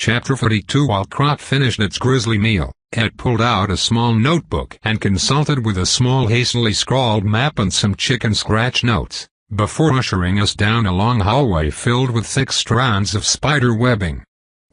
Chapter 42. While Croc finished its grisly meal, Ed pulled out a small notebook and consulted with a small hastily scrawled map and some chicken scratch notes, before ushering us down a long hallway filled with thick strands of spider webbing.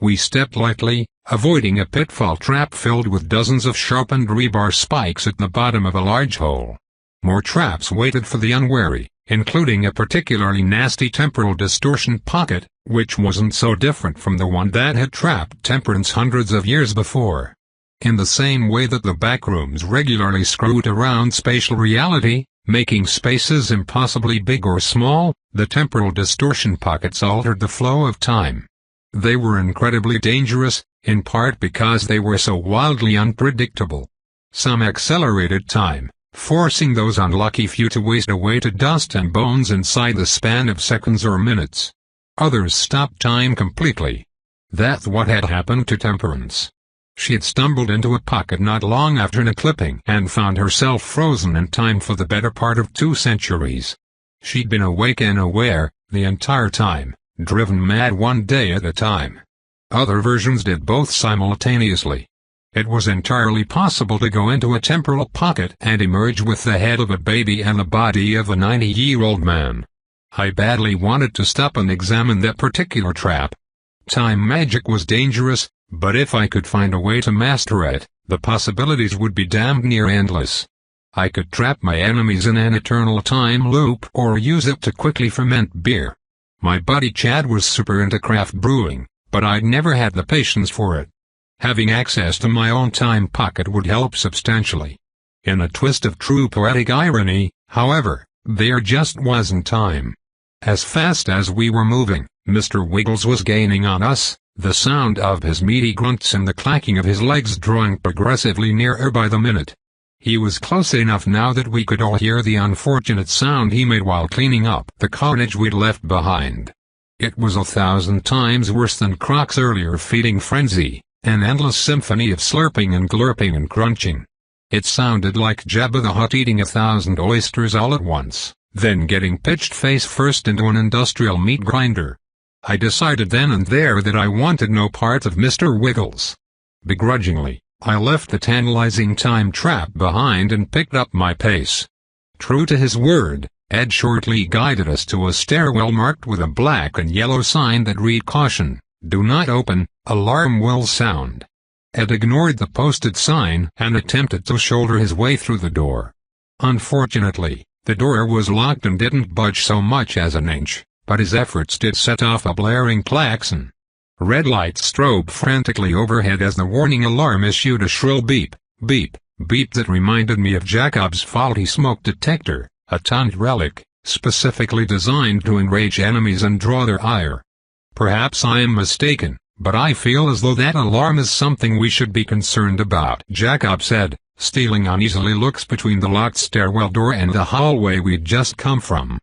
We stepped lightly, avoiding a pitfall trap filled with dozens of sharpened rebar spikes at the bottom of a large hole. More traps waited for the unwary, including a particularly nasty temporal distortion pocket, which wasn't so different from the one that had trapped Temperance hundreds of years before. In the same way that the backrooms regularly screwed around spatial reality, making spaces impossibly big or small, the temporal distortion pockets altered the flow of time. They were incredibly dangerous, in part because they were so wildly unpredictable. Some accelerated time, forcing those unlucky few to waste away to dust and bones inside the span of seconds or minutes. Others stopped time completely. That's what had happened to Temperance. She had stumbled into a pocket not long after an eclipsing and found herself frozen in time for the better part of 2 centuries. She'd been awake and aware, the entire time, driven mad one day at a time. Other versions did both simultaneously. It was entirely possible to go into a temporal pocket and emerge with the head of a baby and the body of a 90-year-old man. I badly wanted to stop and examine that particular trap. Time magic was dangerous, but if I could find a way to master it, the possibilities would be damned near endless. I could trap my enemies in an eternal time loop or use it to quickly ferment beer. My buddy Chad was super into craft brewing, but I'd never had the patience for it. Having access to my own time pocket would help substantially. In a twist of true poetic irony, however, there just wasn't time. As fast as we were moving, Mr. Wiggles was gaining on us, the sound of his meaty grunts and the clacking of his legs drawing progressively nearer by the minute. He was close enough now that we could all hear the unfortunate sound he made while cleaning up the carnage we'd left behind. It was 1,000 times worse than Croc's earlier feeding frenzy, an endless symphony of slurping and glurping and crunching. It sounded like Jabba the Hutt eating 1,000 oysters all at once, then getting pitched face first into an industrial meat grinder. I decided then and there that I wanted no part of Mr. Wiggles. Begrudgingly, I left the tantalizing time trap behind and picked up my pace. True to his word, Ed shortly guided us to a stairwell marked with a black and yellow sign that read "Caution, do not open, alarm will sound." Ed ignored the posted sign and attempted to shoulder his way through the door. Unfortunately, the door was locked and didn't budge so much as an inch, but his efforts did set off a blaring klaxon. Red lights strobed frantically overhead as the warning alarm issued a shrill beep, beep, beep that reminded me of Jacob's faulty smoke detector, a taunt relic, specifically designed to enrage enemies and draw their ire. Perhaps I am mistaken, but I feel as though that alarm is something we should be concerned about, Jacob said, stealing uneasily looks between the locked stairwell door and the hallway we'd just come from.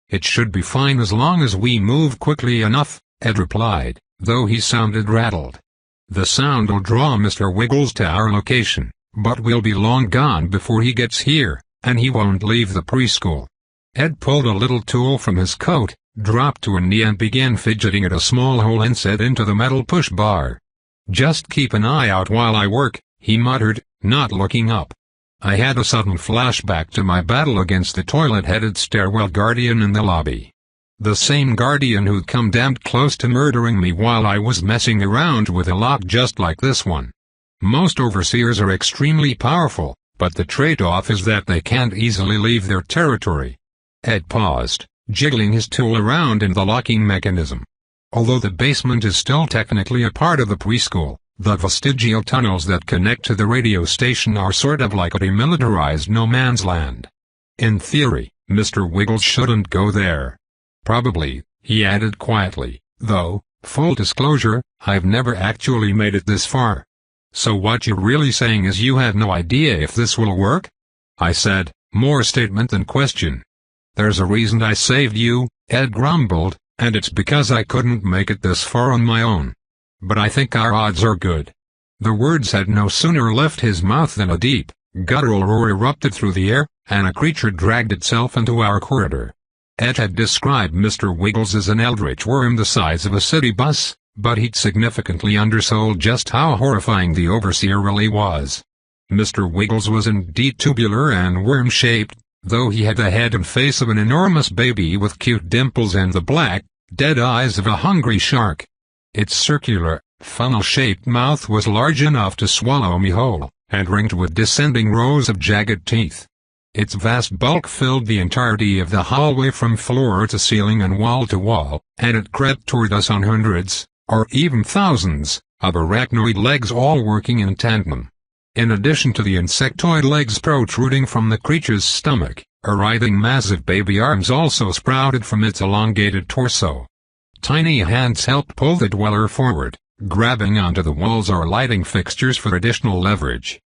It should be fine as long as we move quickly enough, Ed replied, though he sounded rattled. The sound will draw Mr. Wiggles to our location, but we'll be long gone before he gets here, and he won't leave the preschool. Ed pulled a little tool from his coat, dropped to a knee and began fidgeting at a small hole inset into the metal push bar. "Just keep an eye out while I work," he muttered, not looking up. I had a sudden flashback to my battle against the toilet-headed stairwell guardian in the lobby. The same guardian who'd come damned close to murdering me while I was messing around with a lock just like this one. Most overseers are extremely powerful, but the trade-off is that they can't easily leave their territory. Ed paused, jiggling his tool around in the locking mechanism. Although the basement is still technically a part of the preschool, the vestigial tunnels that connect to the radio station are sort of like a demilitarized no-man's land. In theory, Mr. Wiggles shouldn't go there. Probably, he added quietly, though, full disclosure, I've never actually made it this far. So what you're really saying is you have no idea if this will work? I said, more statement than question. There's a reason I saved you, Ed grumbled, and it's because I couldn't make it this far on my own. But I think our odds are good. The words had no sooner left his mouth than a deep, guttural roar erupted through the air, and a creature dragged itself into our corridor. Ed had described Mr. Wiggles as an eldritch worm the size of a city bus, but he'd significantly undersold just how horrifying the overseer really was. Mr. Wiggles was indeed tubular and worm-shaped, though he had the head and face of an enormous baby with cute dimples and the black, dead eyes of a hungry shark. Its circular, funnel-shaped mouth was large enough to swallow me whole, and ringed with descending rows of jagged teeth. Its vast bulk filled the entirety of the hallway from floor to ceiling and wall to wall, and it crept toward us on hundreds, or even thousands, of arachnoid legs all working in tandem. In addition to the insectoid legs protruding from the creature's stomach, a writhing mass of baby arms also sprouted from its elongated torso. Tiny hands helped pull the dweller forward, grabbing onto the walls or lighting fixtures for additional leverage.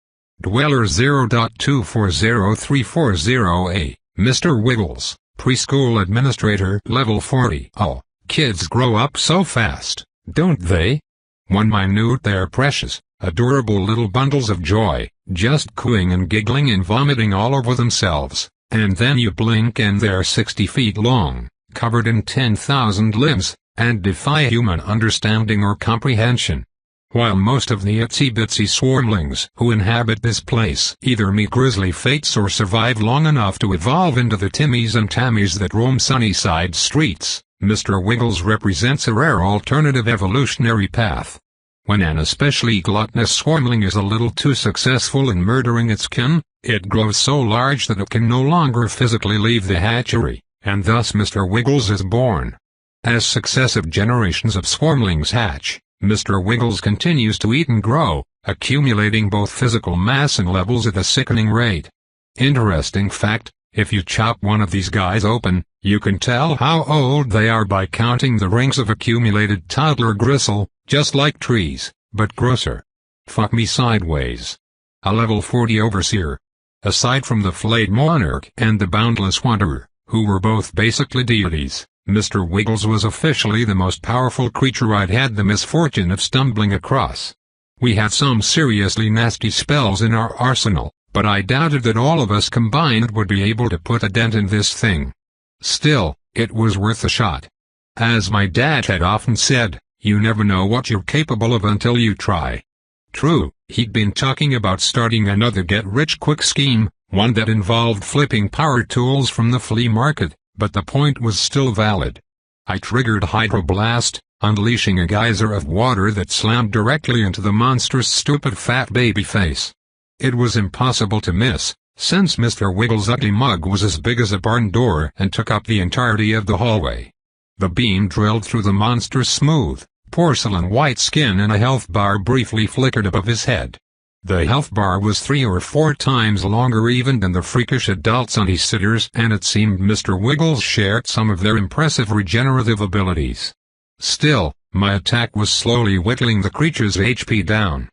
Dweller 0.240340A, Mr. Wiggles, Preschool Administrator, Level 40. Oh, kids grow up so fast, don't they? One minute they're precious, adorable little bundles of joy, just cooing and giggling and vomiting all over themselves, and then you blink and they're 60 feet long, covered in 10,000 limbs, and defy human understanding or comprehension. While most of the itsy-bitsy swarmlings who inhabit this place either meet grisly fates or survive long enough to evolve into the Timmies and Tammies that roam Sunnyside streets, Mr. Wiggles represents a rare alternative evolutionary path. When an especially gluttonous swarmling is a little too successful in murdering its kin, it grows so large that it can no longer physically leave the hatchery, and thus Mr. Wiggles is born. As successive generations of swarmlings hatch, Mr. Wiggles continues to eat and grow, accumulating both physical mass and levels at a sickening rate. Interesting fact, if you chop one of these guys open, you can tell how old they are by counting the rings of accumulated toddler gristle, just like trees, but grosser. Fuck me sideways. A level 40 overseer. Aside from the flayed monarch and the boundless wanderer, who were both basically deities, Mr. Wiggles was officially the most powerful creature I'd had the misfortune of stumbling across. We had some seriously nasty spells in our arsenal, but I doubted that all of us combined would be able to put a dent in this thing. Still, it was worth a shot. As my dad had often said, you never know what you're capable of until you try. True, he'd been talking about starting another get-rich-quick scheme, one that involved flipping power tools from the flea market, but the point was still valid. I triggered Hydroblast, unleashing a geyser of water that slammed directly into the monster's stupid fat baby face. It was impossible to miss, since Mr. Wiggles' ugly mug was as big as a barn door and took up the entirety of the hallway. The beam drilled through the monster's smooth, porcelain white skin and a health bar briefly flickered above his head. The health bar was 3 or 4 times longer even than the freakish adult sunny-sitters, and it seemed Mr. Wiggles shared some of their impressive regenerative abilities. Still, my attack was slowly whittling the creature's HP down.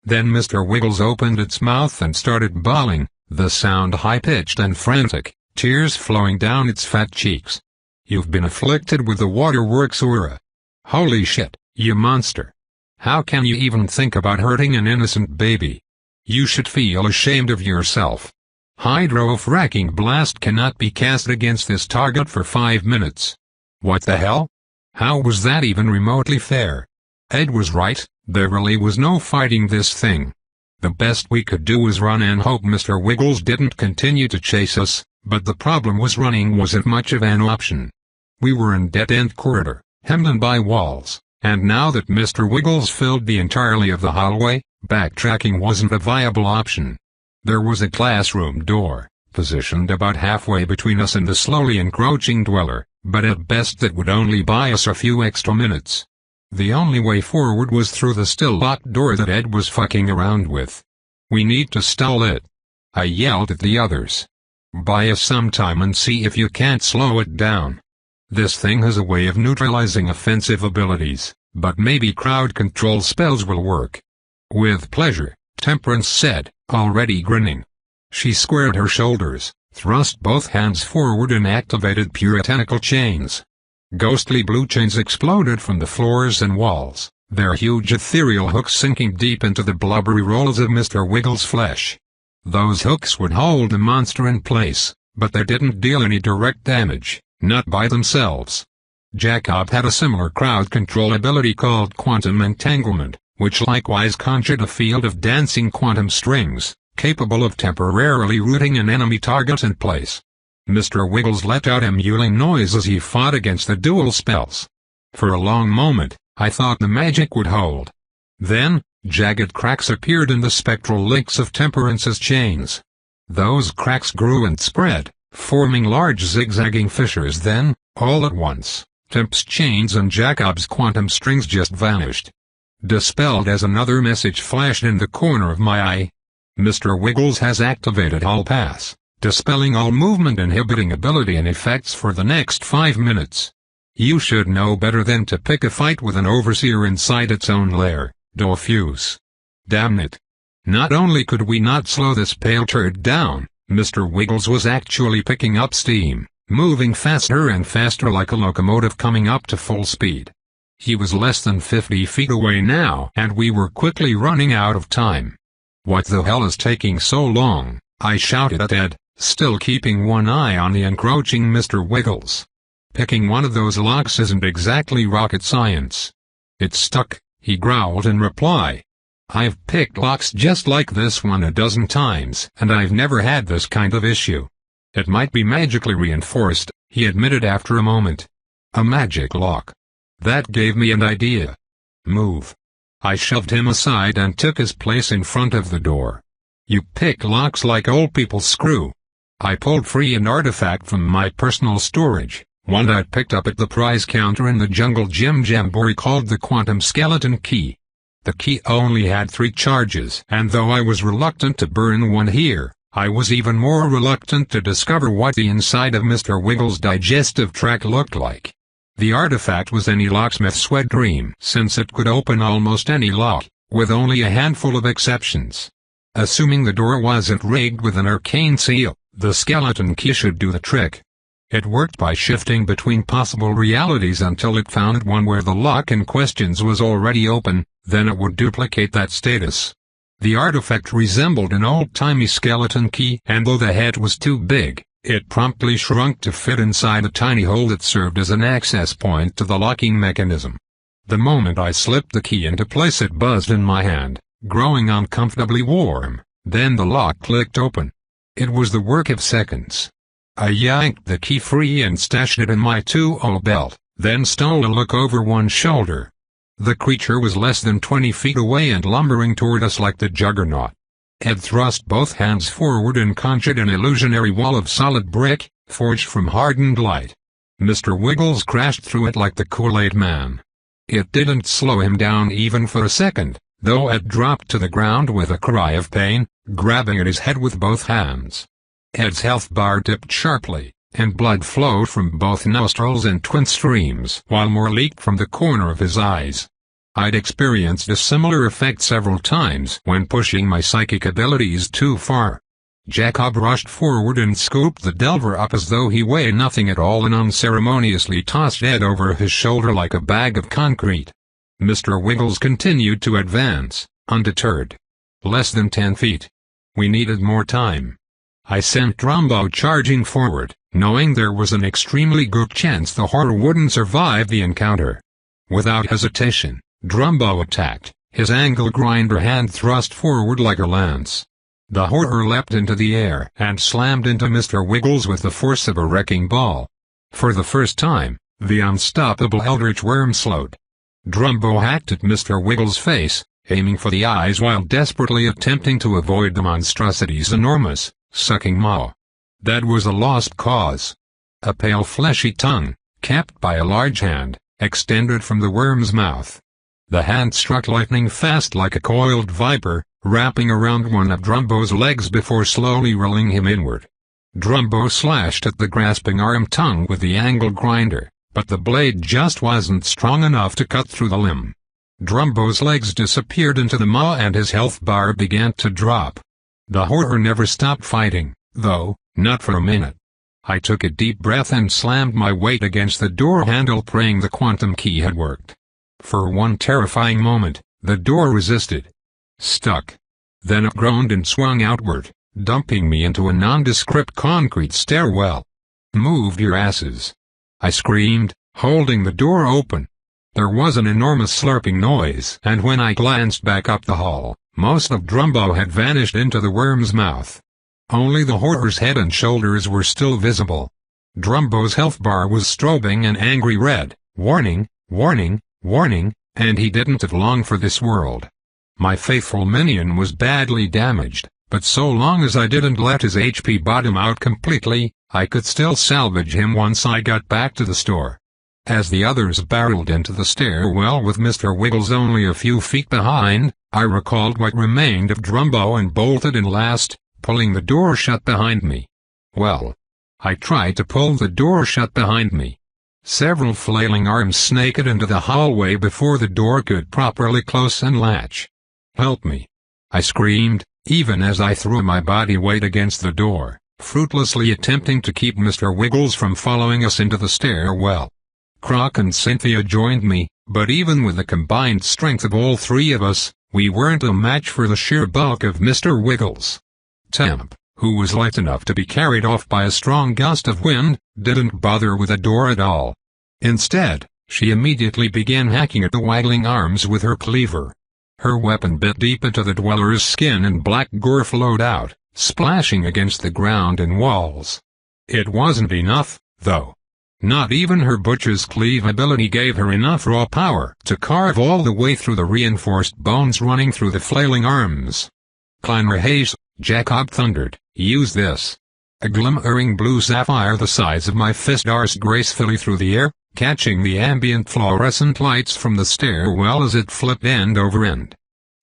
Then Mr. Wiggles opened its mouth and started bawling, the sound high-pitched and frantic, tears flowing down its fat cheeks. You've been afflicted with the waterworks aura. Holy shit, you monster. How can you even think about hurting an innocent baby? You should feel ashamed of yourself. Hydro-fracking blast cannot be cast against this target for 5 minutes. What the hell? How was that even remotely fair? Ed was right, there really was no fighting this thing. The best we could do was run and hope Mr. Wiggles didn't continue to chase us, but the problem was running wasn't much of an option. We were in dead-end corridor, hemmed in by walls. And now that Mr. Wiggles filled the entirety of the hallway, backtracking wasn't a viable option. There was a classroom door, positioned about halfway between us and the slowly encroaching dweller, but at best that would only buy us a few extra minutes. The only way forward was through the still locked door that Ed was fucking around with. We need to stall it. I yelled at the others. Buy us some time and see if you can't slow it down. This thing has a way of neutralizing offensive abilities, but maybe crowd control spells will work. With pleasure, Temperance said, already grinning. She squared her shoulders, thrust both hands forward and activated puritanical chains. Ghostly blue chains exploded from the floors and walls, their huge ethereal hooks sinking deep into the blubbery rolls of Mr. Wiggles' flesh. Those hooks would hold the monster in place, but they didn't deal any direct damage. Not by themselves. Jacob had a similar crowd control ability called quantum entanglement, which likewise conjured a field of dancing quantum strings, capable of temporarily rooting an enemy target in place. Mr. Wiggles let out a mewling noise as he fought against the dual spells. For a long moment, I thought the magic would hold. Then, jagged cracks appeared in the spectral links of Temperance's chains. Those cracks grew and spread, forming large zigzagging fissures. Then, all at once, Temp's chains and Jacob's quantum strings just vanished. Dispelled as another message flashed in the corner of my eye. Mr. Wiggles has activated All Pass, dispelling all movement inhibiting ability and effects for the next 5 minutes. You should know better than to pick a fight with an overseer inside its own lair, Dofus. Damn it. Not only could we not slow this pale turd down, Mr. Wiggles was actually picking up steam, moving faster and faster like a locomotive coming up to full speed. He was less than 50 feet away now, and we were quickly running out of time. What the hell is taking so long? I shouted at Ed, still keeping one eye on the encroaching Mr. Wiggles. Picking one of those locks isn't exactly rocket science. It's stuck, he growled in reply. I've picked locks just like this one a dozen times, and I've never had this kind of issue. It might be magically reinforced, he admitted after a moment. A magic lock. That gave me an idea. Move. I shoved him aside and took his place in front of the door. You pick locks like old people screw. I pulled free an artifact from my personal storage, one I'd picked up at the prize counter in the jungle gym jamboree called the Quantum Skeleton Key. The key only had 3 charges, and though I was reluctant to burn one here, I was even more reluctant to discover what the inside of Mr. Wiggles' digestive tract looked like. The artifact was any locksmith's wet dream, since it could open almost any lock, with only a handful of exceptions. Assuming the door wasn't rigged with an arcane seal, the skeleton key should do the trick. It worked by shifting between possible realities until it found one where the lock in question was already open, then it would duplicate that status. The artifact resembled an old-timey skeleton key, and though the head was too big, it promptly shrunk to fit inside a tiny hole that served as an access point to the locking mechanism. The moment I slipped the key into place, it buzzed in my hand, growing uncomfortably warm. Then the lock clicked open. It was the work of seconds. I yanked the key free and stashed it in my tool belt, then stole a look over one shoulder. The creature was less than 20 feet away and lumbering toward us like the juggernaut. Ed thrust both hands forward and conjured an illusionary wall of solid brick, forged from hardened light. Mr. Wiggles crashed through it like the Kool-Aid Man. It didn't slow him down even for a second, though Ed dropped to the ground with a cry of pain, grabbing at his head with both hands. Ed's health bar dipped sharply, and blood flowed from both nostrils in twin streams, while more leaked from the corner of his eyes. I'd experienced a similar effect several times when pushing my psychic abilities too far. Jacob rushed forward and scooped the Delver up as though he weighed nothing at all and unceremoniously tossed Ed over his shoulder like a bag of concrete. Mr. Wiggles continued to advance, undeterred. Less than 10 feet. We needed more time. I sent Drumbo charging forward, knowing there was an extremely good chance the horror wouldn't survive the encounter. Without hesitation, Drumbo attacked, his angle grinder hand thrust forward like a lance. The horror leapt into the air and slammed into Mr. Wiggles with the force of a wrecking ball. For the first time, the unstoppable eldritch worm slowed. Drumbo hacked at Mr. Wiggles' face, aiming for the eyes while desperately attempting to avoid the monstrosity's enormous, sucking maw. That was a lost cause. A pale fleshy tongue, capped by a large hand, extended from the worm's mouth. The hand struck lightning fast like a coiled viper, wrapping around one of Drumbo's legs before slowly rolling him inward. Drumbo slashed at the grasping arm tongue with the angle grinder, but the blade just wasn't strong enough to cut through the limb. Drumbo's legs disappeared into the maw and his health bar began to drop. The horror never stopped fighting, though, not for a minute. I took a deep breath and slammed my weight against the door handle, praying the quantum key had worked. For one terrifying moment, the door resisted. Stuck. Then it groaned and swung outward, dumping me into a nondescript concrete stairwell. "Move your asses!" I screamed, holding the door open. There was an enormous slurping noise, and when I glanced back up the hall, most of Drumbo had vanished into the worm's mouth. Only the horror's head and shoulders were still visible. Drumbo's health bar was strobing an angry red, warning, warning, warning, and he didn't have long for this world. My faithful minion was badly damaged, but so long as I didn't let his HP bottom out completely, I could still salvage him once I got back to the store. As the others barreled into the stairwell with Mr. Wiggles only a few feet behind, I recalled what remained of Drumbo and bolted in last, pulling the door shut behind me. Well, I tried to pull the door shut behind me. Several flailing arms snaked into the hallway before the door could properly close and latch. "Help me!" I screamed, even as I threw my body weight against the door, fruitlessly attempting to keep Mr. Wiggles from following us into the stairwell. Croc and Cynthia joined me, but even with the combined strength of all three of us, we weren't a match for the sheer bulk of Mr. Wiggles. Temp, who was light enough to be carried off by a strong gust of wind, didn't bother with the door at all. Instead, she immediately began hacking at the waggling arms with her cleaver. Her weapon bit deep into the dweller's skin and black gore flowed out, splashing against the ground and walls. It wasn't enough, though. Not even her butcher's cleave ability gave her enough raw power to carve all the way through the reinforced bones running through the flailing arms. "Clanra Hayes," Jacob thundered, "use this." A glimmering blue sapphire the size of my fist darted gracefully through the air, catching the ambient fluorescent lights from the stairwell as it flipped end over end.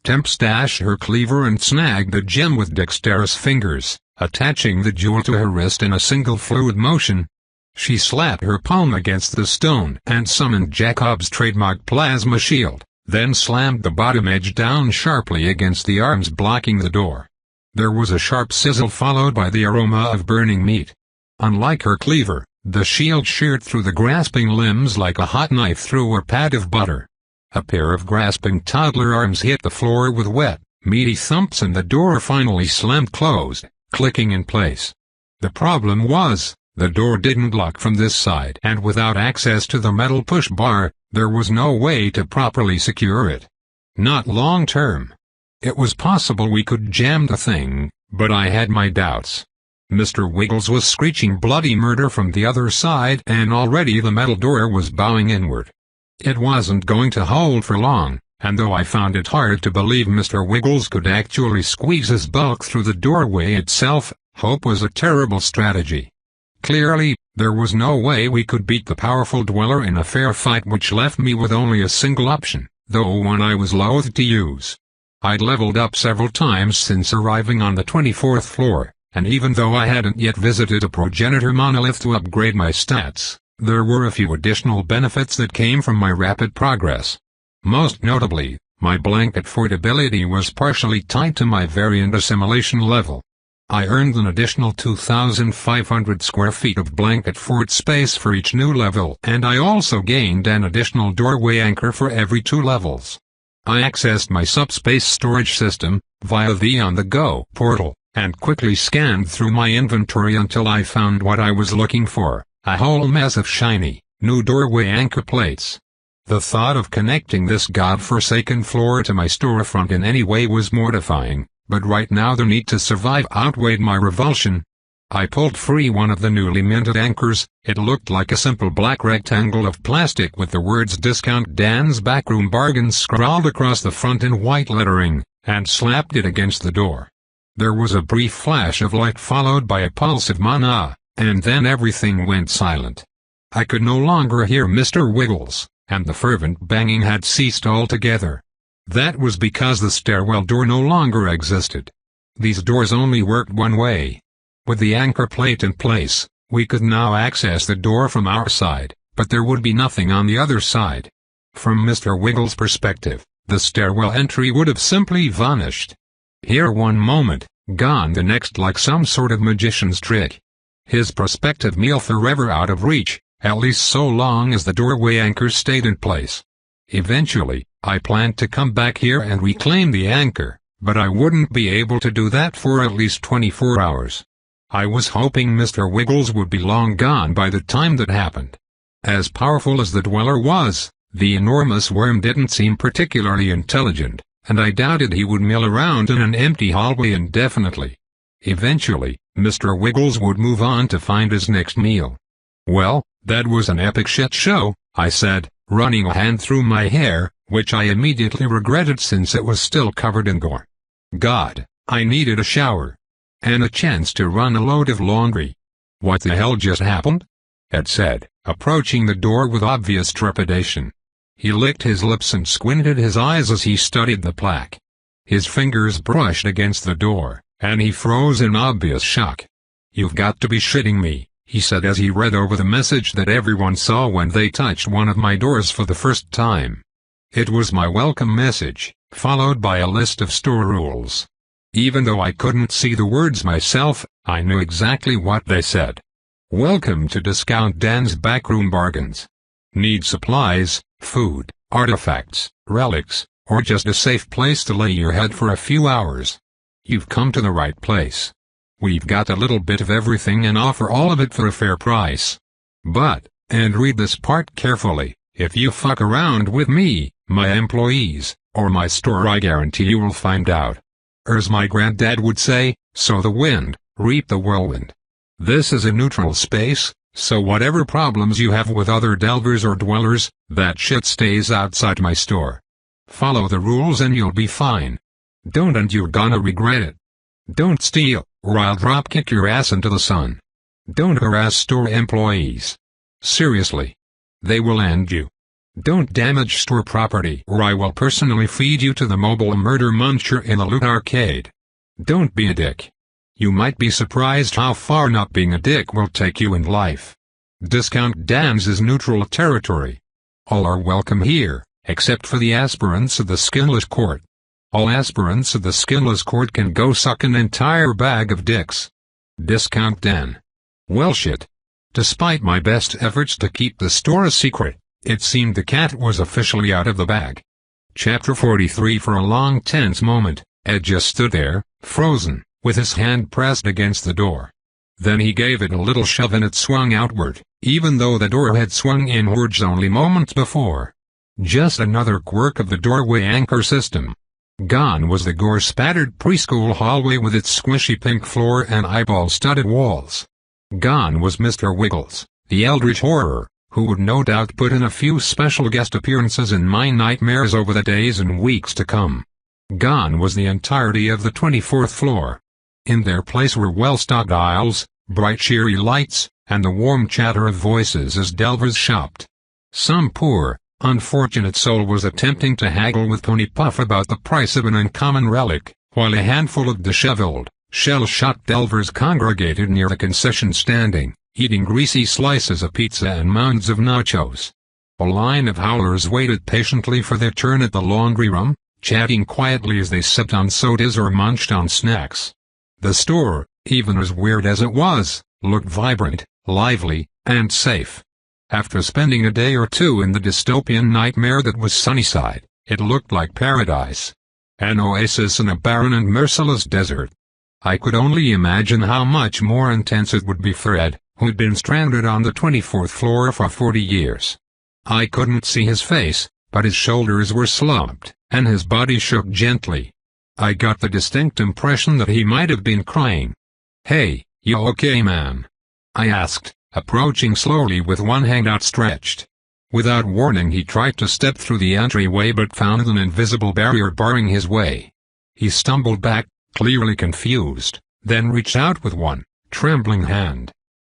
Temp stashed her cleaver and snagged the gem with dexterous fingers, attaching the jewel to her wrist in a single fluid motion. She slapped her palm against the stone and summoned Jacob's trademark plasma shield, then slammed the bottom edge down sharply against the arms blocking the door. There was a sharp sizzle followed by the aroma of burning meat. Unlike her cleaver, the shield sheared through the grasping limbs like a hot knife through a pat of butter. A pair of grasping toddler arms hit the floor with wet, meaty thumps and the door finally slammed closed, clicking in place. The problem was, the door didn't lock from this side, and without access to the metal push bar, there was no way to properly secure it. Not long term. It was possible we could jam the thing, but I had my doubts. Mr. Wiggles was screeching bloody murder from the other side and already the metal door was bowing inward. It wasn't going to hold for long, and though I found it hard to believe Mr. Wiggles could actually squeeze his bulk through the doorway itself, hope was a terrible strategy. Clearly, there was no way we could beat the powerful dweller in a fair fight, which left me with only a single option, though one I was loath to use. I'd leveled up several times since arriving on the 24th floor, and even though I hadn't yet visited a progenitor monolith to upgrade my stats, there were a few additional benefits that came from my rapid progress. Most notably, my blanket fort ability was partially tied to my variant assimilation level. I earned an additional 2,500 square feet of blanket fort space for each new level, and I also gained an additional doorway anchor for every 2 levels. I accessed my subspace storage system, via the on-the-go portal, and quickly scanned through my inventory until I found what I was looking for, a whole mess of shiny, new doorway anchor plates. The thought of connecting this godforsaken floor to my storefront in any way was mortifying. But right now the need to survive outweighed my revulsion. I pulled free one of the newly minted anchors. It looked like a simple black rectangle of plastic with the words "Discount Dan's Backroom Bargains" scrawled across the front in white lettering, and slapped it against the door. There was a brief flash of light followed by a pulse of mana, and then everything went silent. I could no longer hear Mr. Wiggles, and the fervent banging had ceased altogether. That was because the stairwell door no longer existed. These doors only worked one way. With the anchor plate in place, we could now access the door from our side, but there would be nothing on the other side. From Mr. Wiggles' perspective, the stairwell entry would have simply vanished. Here one moment, gone the next, like some sort of magician's trick. His prospective meal forever out of reach, at least so long as the doorway anchor stayed in place. Eventually, I planned to come back here and reclaim the anchor, but I wouldn't be able to do that for at least 24 hours. I was hoping Mr. Wiggles would be long gone by the time that happened. As powerful as the dweller was, the enormous worm didn't seem particularly intelligent, and I doubted he would mill around in an empty hallway indefinitely. Eventually, Mr. Wiggles would move on to find his next meal. "Well, that was an epic shit show," I said, running a hand through my hair, which I immediately regretted since it was still covered in gore. God, I needed a shower. And a chance to run a load of laundry. "What the hell just happened?" Ed said, approaching the door with obvious trepidation. He licked his lips and squinted his eyes as he studied the plaque. His fingers brushed against the door, and he froze in obvious shock. "You've got to be shitting me," he said as he read over the message that everyone saw when they touched one of my doors for the first time. It was my welcome message, followed by a list of store rules. Even though I couldn't see the words myself, I knew exactly what they said. "Welcome to Discount Dan's Backroom Bargains. Need supplies, food, artifacts, relics, or just a safe place to lay your head for a few hours? You've come to the right place. We've got a little bit of everything and offer all of it for a fair price. But, and read this part carefully, if you fuck around with me, my employees, or my store, I guarantee you will find out. As my granddad would say, sow the wind, reap the whirlwind. This is a neutral space, so whatever problems you have with other delvers or dwellers, that shit stays outside my store. Follow the rules and you'll be fine. Don't and you're gonna regret it. Don't steal, or I'll dropkick your ass into the sun. Don't harass store employees. Seriously. They will end you. Don't damage store property or I will personally feed you to the mobile murder muncher in a loot arcade. Don't be a dick. You might be surprised how far not being a dick will take you in life. Discount Dan's is neutral territory. All are welcome here, except for the aspirants of the Skinless Court. All aspirants of the Skinless Court can go suck an entire bag of dicks. Discount Dan. Well shit. Despite my best efforts to keep the store a secret, it seemed the cat was officially out of the bag. Chapter 43. For a long tense moment, Ed just stood there, frozen, with his hand pressed against the door. Then he gave it a little shove and it swung outward, even though the door had swung inwards only moments before. Just another quirk of the doorway anchor system. Gone was the gore-spattered preschool hallway with its squishy pink floor and eyeball-studded walls. Gone was Mr. Wiggles, the eldritch horror, who would no doubt put in a few special guest appearances in my nightmares over the days and weeks to come. Gone was the entirety of the 24th floor. In their place were well-stocked aisles, bright cheery lights, and the warm chatter of voices as delvers shopped. Some poor, unfortunate soul was attempting to haggle with Tony Puff about the price of an uncommon relic, while a handful of disheveled, shell-shocked delvers congregated near the concession standing, eating greasy slices of pizza and mounds of nachos. A line of howlers waited patiently for their turn at the laundry room, chatting quietly as they sipped on sodas or munched on snacks. The store, even as weird as it was, looked vibrant, lively, and safe. After spending a day or two in the dystopian nightmare that was Sunnyside, it looked like paradise. An oasis in a barren and merciless desert. I could only imagine how much more intense it would be for Ed, who'd been stranded on the 24th floor for 40 years. I couldn't see his face, but his shoulders were slumped, and his body shook gently. I got the distinct impression that he might have been crying. "Hey, you okay, man?" I asked, approaching slowly with one hand outstretched. Without warning he tried to step through the entryway but found an invisible barrier barring his way. He stumbled back, clearly confused, then reached out with one trembling hand.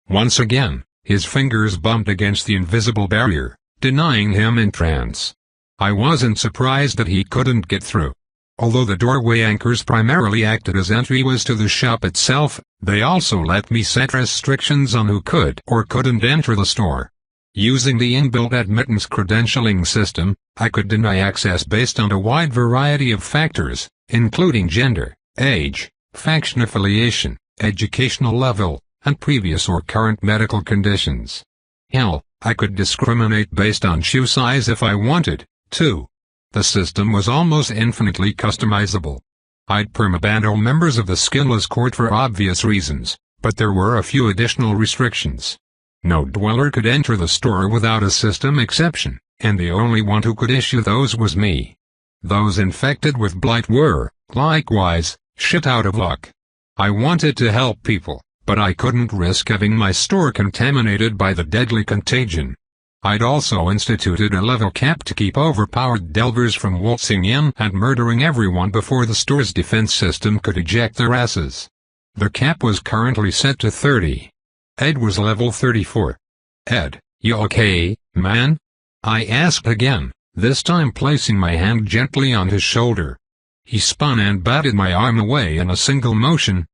Once again, his fingers bumped against the invisible barrier, denying him entrance. I wasn't surprised that he couldn't get through. Although the doorway anchors primarily acted as entryways to the shop itself, they also let me set restrictions on who could or couldn't enter the store. Using the inbuilt admittance credentialing system, I could deny access based on a wide variety of factors, including gender, age, faction affiliation, educational level, and previous or current medical conditions. Hell, I could discriminate based on shoe size if I wanted, too. The system was almost infinitely customizable. I'd permaban all members of the Skinless Court for obvious reasons, but there were a few additional restrictions. No dweller could enter the store without a system exception, and the only one who could issue those was me. Those infected with blight were, likewise, shit out of luck. I wanted to help people, but I couldn't risk having my store contaminated by the deadly contagion. I'd also instituted a level cap to keep overpowered delvers from waltzing in and murdering everyone before the store's defense system could eject their asses. The cap was currently set to 30. Ed was level 34. Ed, you okay, man? I asked again, this time placing my hand gently on his shoulder. He spun and batted my arm away in a single motion.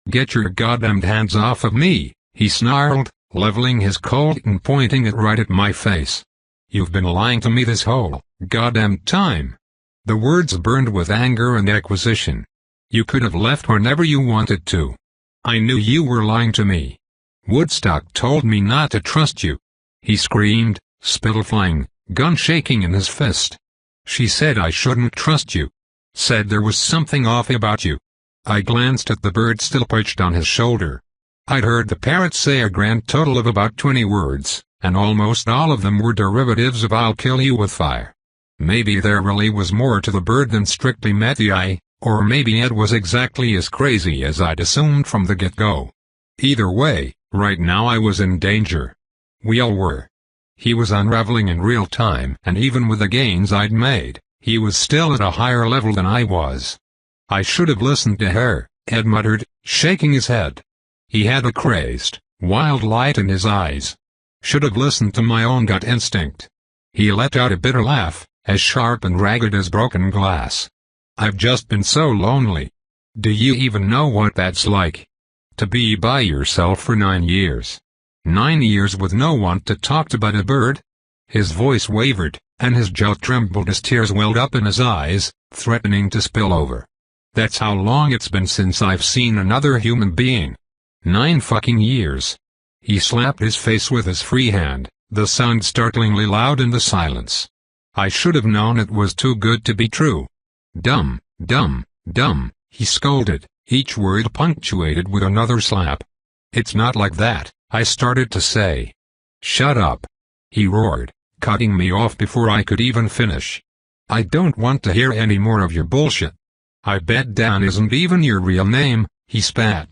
Get your goddamned hands off of me, he snarled, leveling his Colt and pointing it right at my face. You've been lying to me this whole goddamn time. The words burned with anger and acquisition. You could have left whenever you wanted to. I knew you were lying to me. Woodstock told me not to trust you. He screamed, spittle flying, gun shaking in his fist. She said I shouldn't trust you. Said there was something off about you. I glanced at the bird still perched on his shoulder. I'd heard the parrot say a grand total of about 20 words, and almost all of them were derivatives of "I'll kill you with fire." Maybe there really was more to the bird than strictly met the eye, or maybe Ed was exactly as crazy as I'd assumed from the get-go. Either way, right now I was in danger. We all were. He was unraveling in real time, and even with the gains I'd made, he was still at a higher level than I was. I should have listened to her, Ed muttered, shaking his head. He had a crazed, wild light in his eyes. Should have listened to my own gut instinct. He let out a bitter laugh, as sharp and ragged as broken glass. I've just been so lonely. Do you even know what that's like? To be by yourself for 9 years. 9 years with no one to talk to but a bird? His voice wavered, and his jaw trembled as tears welled up in his eyes, threatening to spill over. That's how long it's been since I've seen another human being. 9 fucking years. He slapped his face with his free hand, the sound startlingly loud in the silence. I should have known it was too good to be true. Dumb, dumb, dumb, he scolded, each word punctuated with another slap. It's not like that, I started to say. Shut up. He roared, cutting me off before I could even finish. I don't want to hear any more of your bullshit. I bet Dan isn't even your real name, he spat.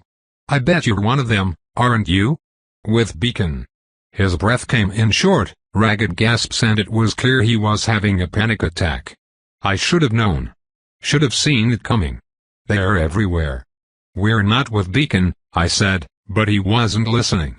I bet you're one of them, aren't you? With Beacon. His breath came in short, ragged gasps, and it was clear he was having a panic attack. I should have known. Should have seen it coming. They're everywhere. We're not with Beacon, I said, but he wasn't listening.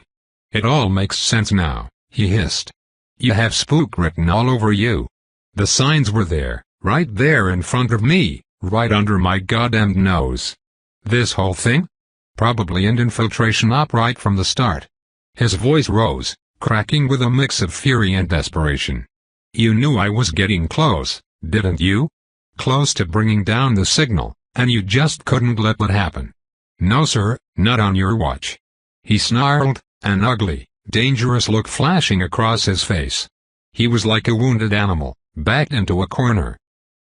It all makes sense now, he hissed. You have spook written all over you. The signs were there, right there in front of me, right under my goddamn nose. This whole thing? Probably an infiltration op right from the start. His voice rose, cracking with a mix of fury and desperation. You knew I was getting close, didn't you? Close to bringing down the signal, and you just couldn't let that happen. No sir, not on your watch. He snarled, an ugly, dangerous look flashing across his face. He was like a wounded animal, backed into a corner.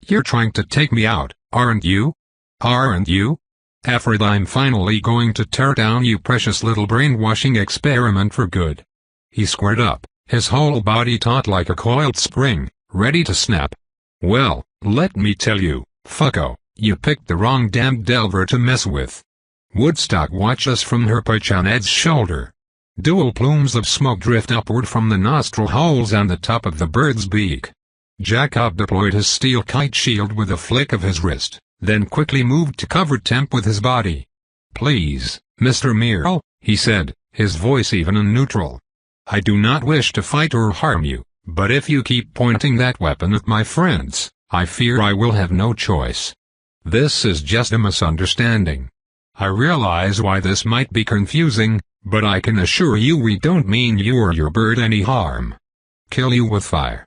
You're trying to take me out, aren't you? Aren't you? Afraid I'm finally going to tear down you precious little brainwashing experiment for good. He squared up, his whole body taut like a coiled spring, ready to snap. Well, let me tell you, fucko, you picked the wrong damn delver to mess with. Woodstock watched us from her perch on Ed's shoulder. Dual plumes of smoke drift upward from the nostril holes on the top of the bird's beak. Jacob deployed his steel kite shield with a flick of his wrist, then quickly moved to cover Temp with his body. Please, Mr. Merle, he said, his voice even and neutral. I do not wish to fight or harm you, but if you keep pointing that weapon at my friends, I fear I will have no choice. This is just a misunderstanding. I realize why this might be confusing, but I can assure you we don't mean you or your bird any harm. Kill you with fire.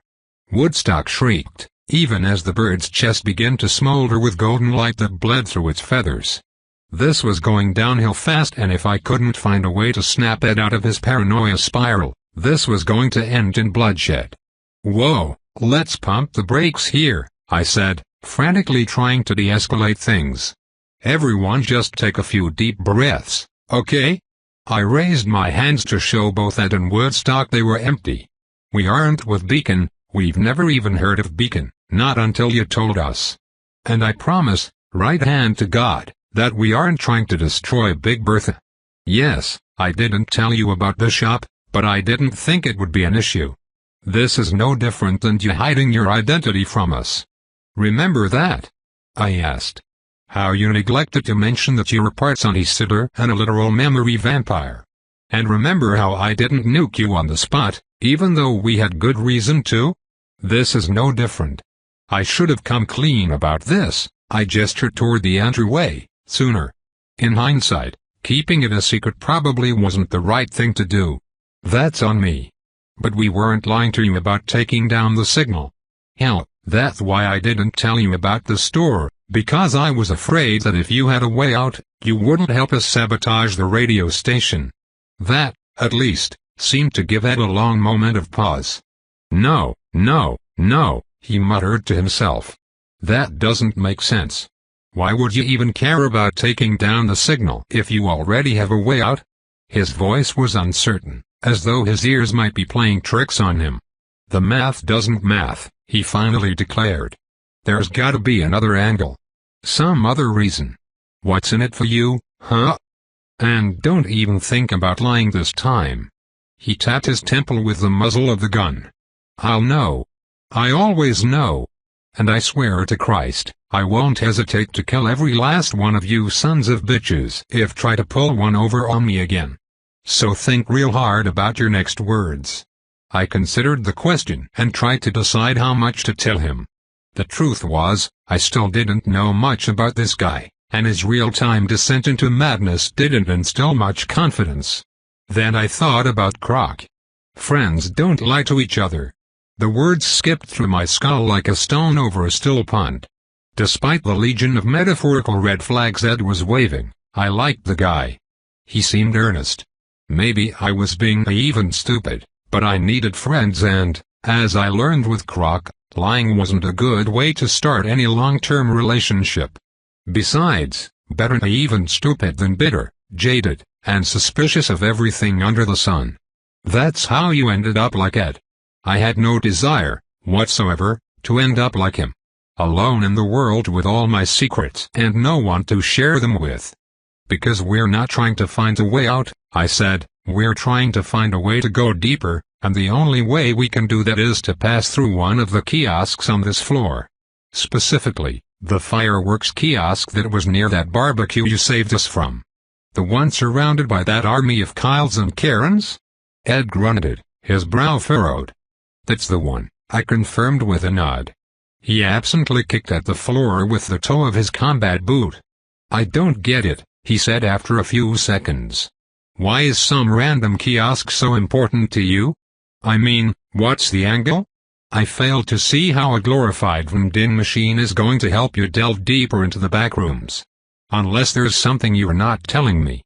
Woodstock shrieked, even as the bird's chest began to smolder with golden light that bled through its feathers. This was going downhill fast, and if I couldn't find a way to snap Ed out of his paranoia spiral, this was going to end in bloodshed. Whoa, let's pump the brakes here, I said, frantically trying to de-escalate things. Everyone just take a few deep breaths, okay? I raised my hands to show both Ed and Woodstock they were empty. We aren't with Beacon, we've never even heard of Beacon, not until you told us. And I promise, right hand to God, that we aren't trying to destroy Big Bertha. Yes, I didn't tell you about Bishop, but I didn't think it would be an issue. This is no different than you hiding your identity from us. Remember that? I asked. How you neglected to mention that you were part Sunny Sitter and a literal memory vampire. And remember how I didn't nuke you on the spot, even though we had good reason to? This is no different. I should have come clean about this. I gestured toward the entryway, sooner. In hindsight, keeping it a secret probably wasn't the right thing to do. That's on me. But we weren't lying to you about taking down the signal. Hell, that's why I didn't tell you about the store, because I was afraid that if you had a way out, you wouldn't help us sabotage the radio station. That, at least, seemed to give Ed a long moment of pause. No, he muttered to himself. That doesn't make sense. Why would you even care about taking down the signal if you already have a way out? His voice was uncertain, as though his ears might be playing tricks on him. The math doesn't math, he finally declared. There's gotta be another angle. Some other reason. What's in it for you, huh? And don't even think about lying this time. He tapped his temple with the muzzle of the gun. I'll know. I always know. And I swear to Christ, I won't hesitate to kill every last one of you sons of bitches if try to pull one over on me again. So think real hard about your next words. I considered the question and tried to decide how much to tell him. The truth was, I still didn't know much about this guy, and his real-time descent into madness didn't instill much confidence. Then I thought about Croc. Friends don't lie to each other. The words skipped through my skull like a stone over a still pond. Despite the legion of metaphorical red flags Ed was waving, I liked the guy. He seemed earnest. Maybe I was being naive and stupid, but I needed friends and, as I learned with Croc, lying wasn't a good way to start any long-term relationship. Besides, better naive and stupid than bitter, jaded, and suspicious of everything under the sun. That's how you ended up like Ed. I had no desire, whatsoever, to end up like him. Alone in the world with all my secrets and no one to share them with. Because we're not trying to find a way out, I said, we're trying to find a way to go deeper, and the only way we can do that is to pass through one of the kiosks on this floor. Specifically, the fireworks kiosk that was near that barbecue you saved us from. The one surrounded by that army of Kyles and Karens? Ed grunted, his brow furrowed. That's the one, I confirmed with a nod. He absently kicked at the floor with the toe of his combat boot. I don't get it, he said after a few seconds. Why is some random kiosk so important to you? I mean, what's the angle? I fail to see how a glorified vending machine is going to help you delve deeper into the back rooms. Unless there's something you're not telling me.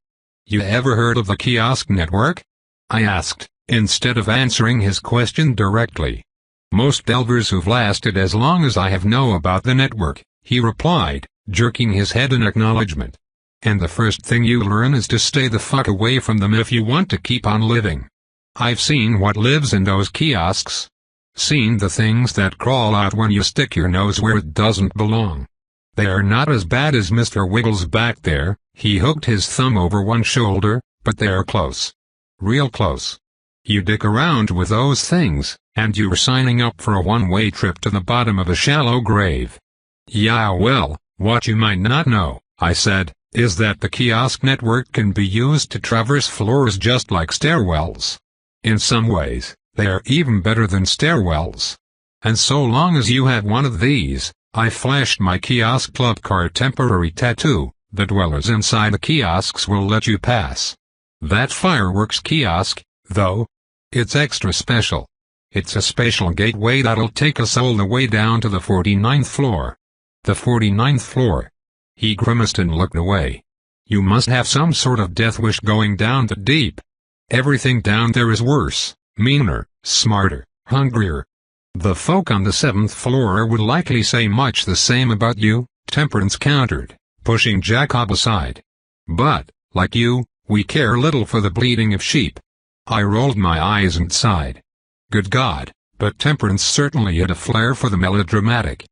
You ever heard of the kiosk network? I asked, instead of answering his question directly. Most delvers who've lasted as long as I have know about the network, he replied, jerking his head in acknowledgement. And the first thing you learn is to stay the fuck away from them if you want to keep on living. I've seen what lives in those kiosks. Seen the things that crawl out when you stick your nose where it doesn't belong. They are not as bad as Mr. Wiggles back there, he hooked his thumb over one shoulder, but they are close. Real close. You dick around with those things, and you're signing up for a one-way trip to the bottom of a shallow grave. Yeah, well, what you might not know, I said, is that the kiosk network can be used to traverse floors just like stairwells. In some ways, they are even better than stairwells. And so long as you have one of these, I flashed my kiosk club card temporary tattoo, the dwellers inside the kiosks will let you pass. That fireworks kiosk, though, it's extra special. It's a special gateway that'll take us all the way down to the 49th floor. The 49th floor. He grimaced and looked away. You must have some sort of death wish going down that deep. Everything down there is worse, meaner, smarter, hungrier. The folk on the 7th floor would likely say much the same about you, Temperance countered, pushing Jacob aside. But, like you, We care little for the bleating of sheep. I rolled my eyes and sighed. Good God, but Temperance certainly had a flair for the melodramatic.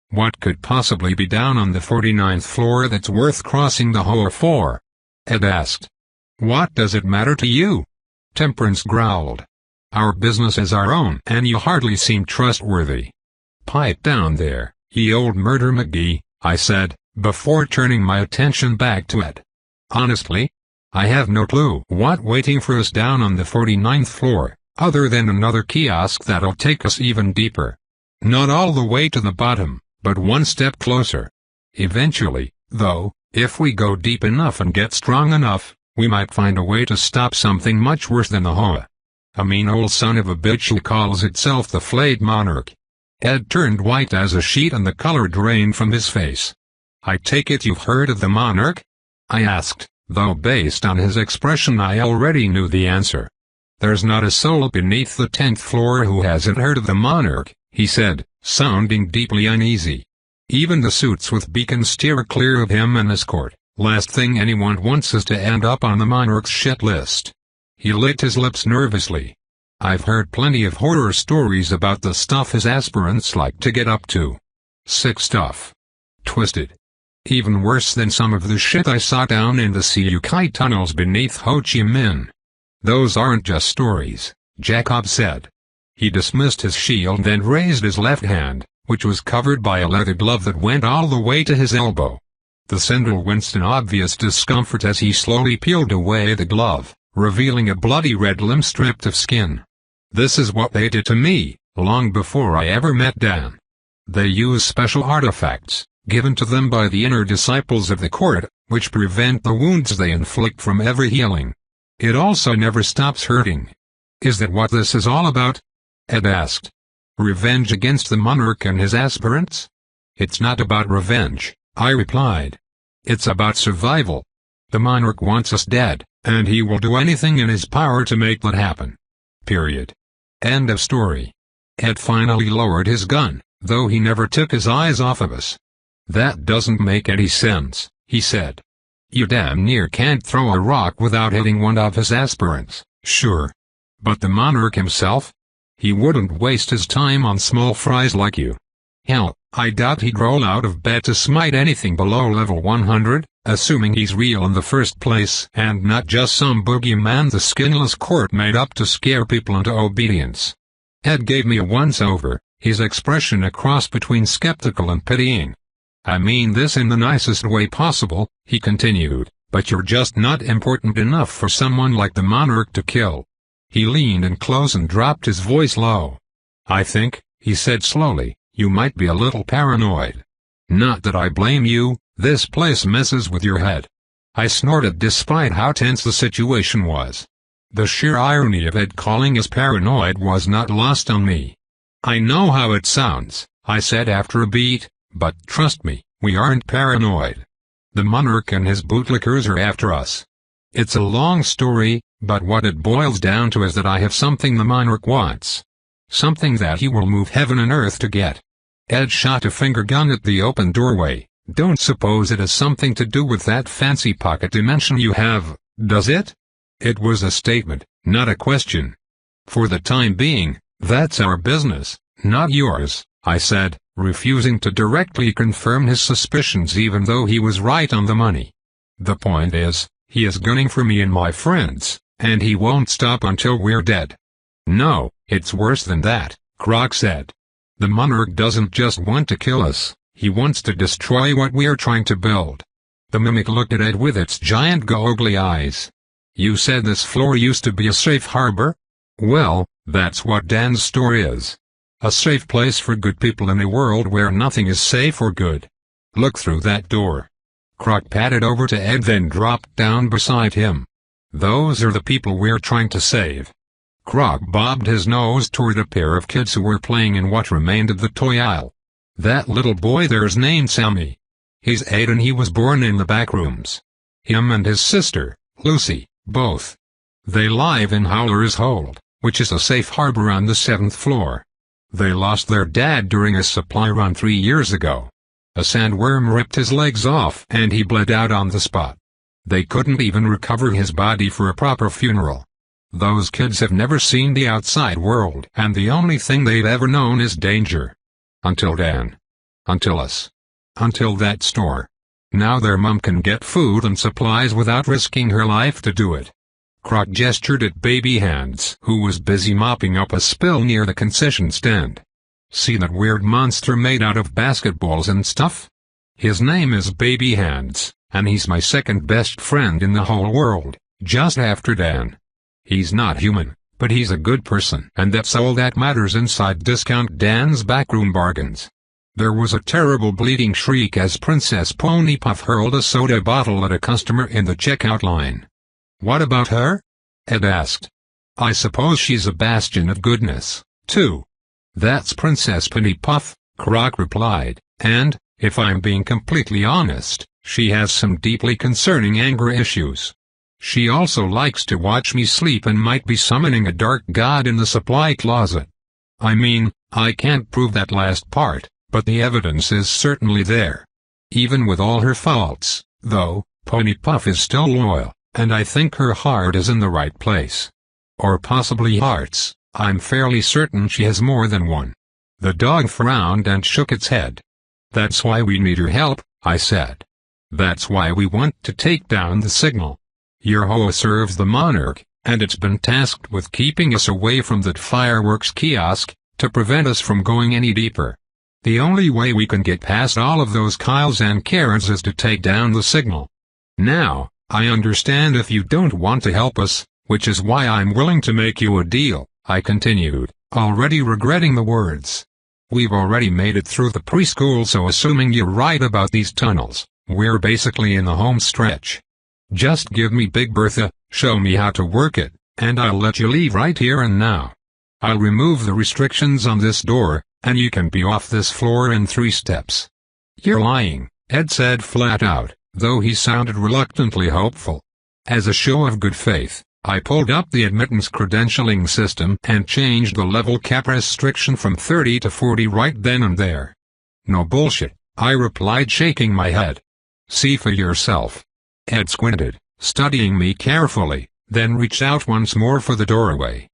What could possibly be down on the 49th floor that's worth crossing the whore for? Ed asked. What does it matter to you? Temperance growled. Our business is our own, and you hardly seem trustworthy. Pipe down there, ye old murder McGee, I said, before turning my attention back to Ed. Honestly? I have no clue what waiting for us down on the 49th floor, other than another kiosk that'll take us even deeper. Not all the way to the bottom, but one step closer. Eventually, though, if we go deep enough and get strong enough, we might find a way to stop something much worse than the Hoa. A mean old son of a bitch who calls itself the Flayed Monarch. Ed turned white as a sheet and the color drained from his face. I take it you've heard of the Monarch? I asked, though based on his expression I already knew the answer. There's not a soul beneath the 10th floor who hasn't heard of the Monarch, he said, sounding deeply uneasy. Even the suits with beacons steer clear of him and his court. Last thing anyone wants is to end up on the Monarch's shit list. He licked his lips nervously. I've heard plenty of horror stories about the stuff his aspirants like to get up to. Sick stuff. Twisted. Even worse than some of the shit I saw down in the Siukai tunnels beneath Ho Chi Minh. Those aren't just stories, Jacob said. He dismissed his shield then raised his left hand, which was covered by a leather glove that went all the way to his elbow. The Sindel winced in obvious discomfort as he slowly peeled away the glove, revealing a bloody red limb stripped of skin. This is what they did to me, long before I ever met Dan. They use special artifacts, given to them by the inner disciples of the court, which prevent the wounds they inflict from ever healing. It also never stops hurting. Is that what this is all about? Ed asked. Revenge against the Monarch and his aspirants? It's not about revenge, I replied. It's about survival. The Monarch wants us dead, and he will do anything in his power to make that happen. Period. End of story. Ed finally lowered his gun, though he never took his eyes off of us. That doesn't make any sense, he said. You damn near can't throw a rock without hitting one of his aspirants, sure. But the Monarch himself? He wouldn't waste his time on small fries like you. Hell, I doubt he'd roll out of bed to smite anything below level 100, assuming he's real in the first place and not just some boogeyman the skinless court made up to scare people into obedience. Ed gave me a once-over, his expression a cross between skeptical and pitying. I mean this in the nicest way possible, he continued, but you're just not important enough for someone like the Monarch to kill. He leaned in close and dropped his voice low. I think, he said slowly, you might be a little paranoid. Not that I blame you, this place messes with your head. I snorted despite how tense the situation was. The sheer irony of Ed calling us paranoid was not lost on me. I know how it sounds, I said after a beat, but trust me, we aren't paranoid. The Monarch and his bootlickers are after us. It's a long story, but what it boils down to is that I have something the Monarch wants. Something that he will move heaven and earth to get. Ed shot a finger gun at the open doorway. Don't suppose it has something to do with that fancy pocket dimension you have, does it? It was a statement, not a question. For the time being, that's our business, not yours, I said, refusing to directly confirm his suspicions even though he was right on the money. The point is, he is gunning for me and my friends, and he won't stop until we're dead. No, it's worse than that, Croc said. The Monarch doesn't just want to kill us, he wants to destroy what we are trying to build. The mimic looked at Ed with its giant goggly eyes. You said this floor used to be a safe harbor? Well, that's what Dan's store is. A safe place for good people in a world where nothing is safe or good. Look through that door. Croc padded over to Ed then dropped down beside him. Those are the people we're trying to save. Croc bobbed his nose toward a pair of kids who were playing in what remained of the toy aisle. That little boy there's named Sammy. He's 8 and he was born in the back rooms. Him and his sister, Lucy, both. They live in Howler's Hold, which is a safe harbor on the 7th floor. They lost their dad during a supply run 3 years ago. A sandworm ripped his legs off and he bled out on the spot. They couldn't even recover his body for a proper funeral. Those kids have never seen the outside world, and the only thing they've ever known is danger. Until Dan. Until us. Until that store. Now their mom can get food and supplies without risking her life to do it. Croc gestured at Baby Hands, who was busy mopping up a spill near the concession stand. See that weird monster made out of basketballs and stuff? His name is Baby Hands, and he's my second best friend in the whole world, just after Dan. He's not human, but he's a good person, and that's all that matters inside Discount Dan's backroom bargains. There was a terrible bleating shriek as Princess Pony Puff hurled a soda bottle at a customer in the checkout line. "What about her?" Ed asked. "I suppose she's a bastion of goodness, too." "That's Princess Penny Puff," Croc replied, "and, if I'm being completely honest, she has some deeply concerning anger issues. She also likes to watch me sleep and might be summoning a dark god in the supply closet. I mean, I can't prove that last part, but the evidence is certainly there. Even with all her faults, though, Pony Puff is still loyal, and I think her heart is in the right place. Or possibly hearts, I'm fairly certain she has more than one." The dog frowned and shook its head. "That's why we need your help," I said. "That's why we want to take down the signal. Your Hoa serves the monarch, and it's been tasked with keeping us away from that fireworks kiosk, to prevent us from going any deeper. The only way we can get past all of those Kyles and Karens is to take down the signal. Now, I understand if you don't want to help us, which is why I'm willing to make you a deal," I continued, already regretting the words. "We've already made it through the preschool, so assuming you're right about these tunnels, we're basically in the home stretch. Just give me Big Bertha, show me how to work it, and I'll let you leave right here and now. I'll remove the restrictions on this door, and you can be off this floor in 3 steps." "You're lying," Ed said flat out, though he sounded reluctantly hopeful. As a show of good faith, I pulled up the admittance credentialing system and changed the level cap restriction from 30 to 40 right then and there. "No bullshit," I replied, shaking my head. "See for yourself." Ed squinted, studying me carefully, then reached out once more for the doorway.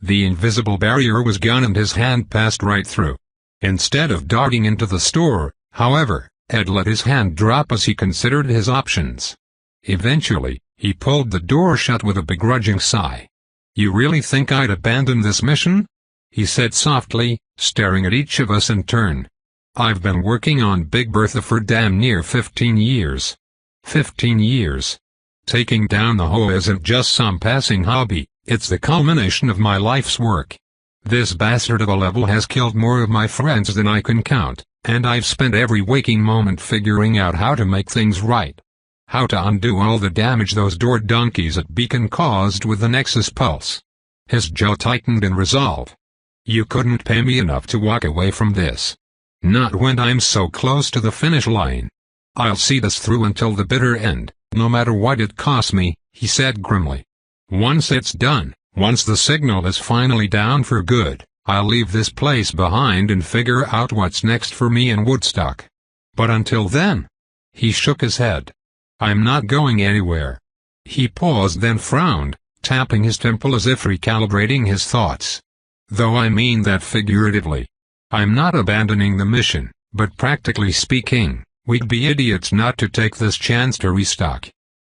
The invisible barrier was gone and his hand passed right through. Instead of darting into the store, however, Ed let his hand drop as he considered his options. Eventually, he pulled the door shut with a begrudging sigh. "You really think I'd abandon this mission?" he said softly, staring at each of us in turn. "I've been working on Big Bertha for damn near 15 years. 15 years. Taking down the Hoa isn't just some passing hobby, it's the culmination of my life's work. This bastard of a level has killed more of my friends than I can count, and I've spent every waking moment figuring out how to make things right. How to undo all the damage those door donkeys at Beacon caused with the Nexus Pulse." His jaw tightened in resolve. "You couldn't pay me enough to walk away from this. Not when I'm so close to the finish line. I'll see this through until the bitter end, no matter what it costs me," he said grimly. "Once it's done, once the signal is finally down for good, I'll leave this place behind and figure out what's next for me in Woodstock. But until then..." He shook his head. "I'm not going anywhere." He paused, then frowned, tapping his temple as if recalibrating his thoughts. "Though I mean that figuratively. I'm not abandoning the mission, but practically speaking, we'd be idiots not to take this chance to restock.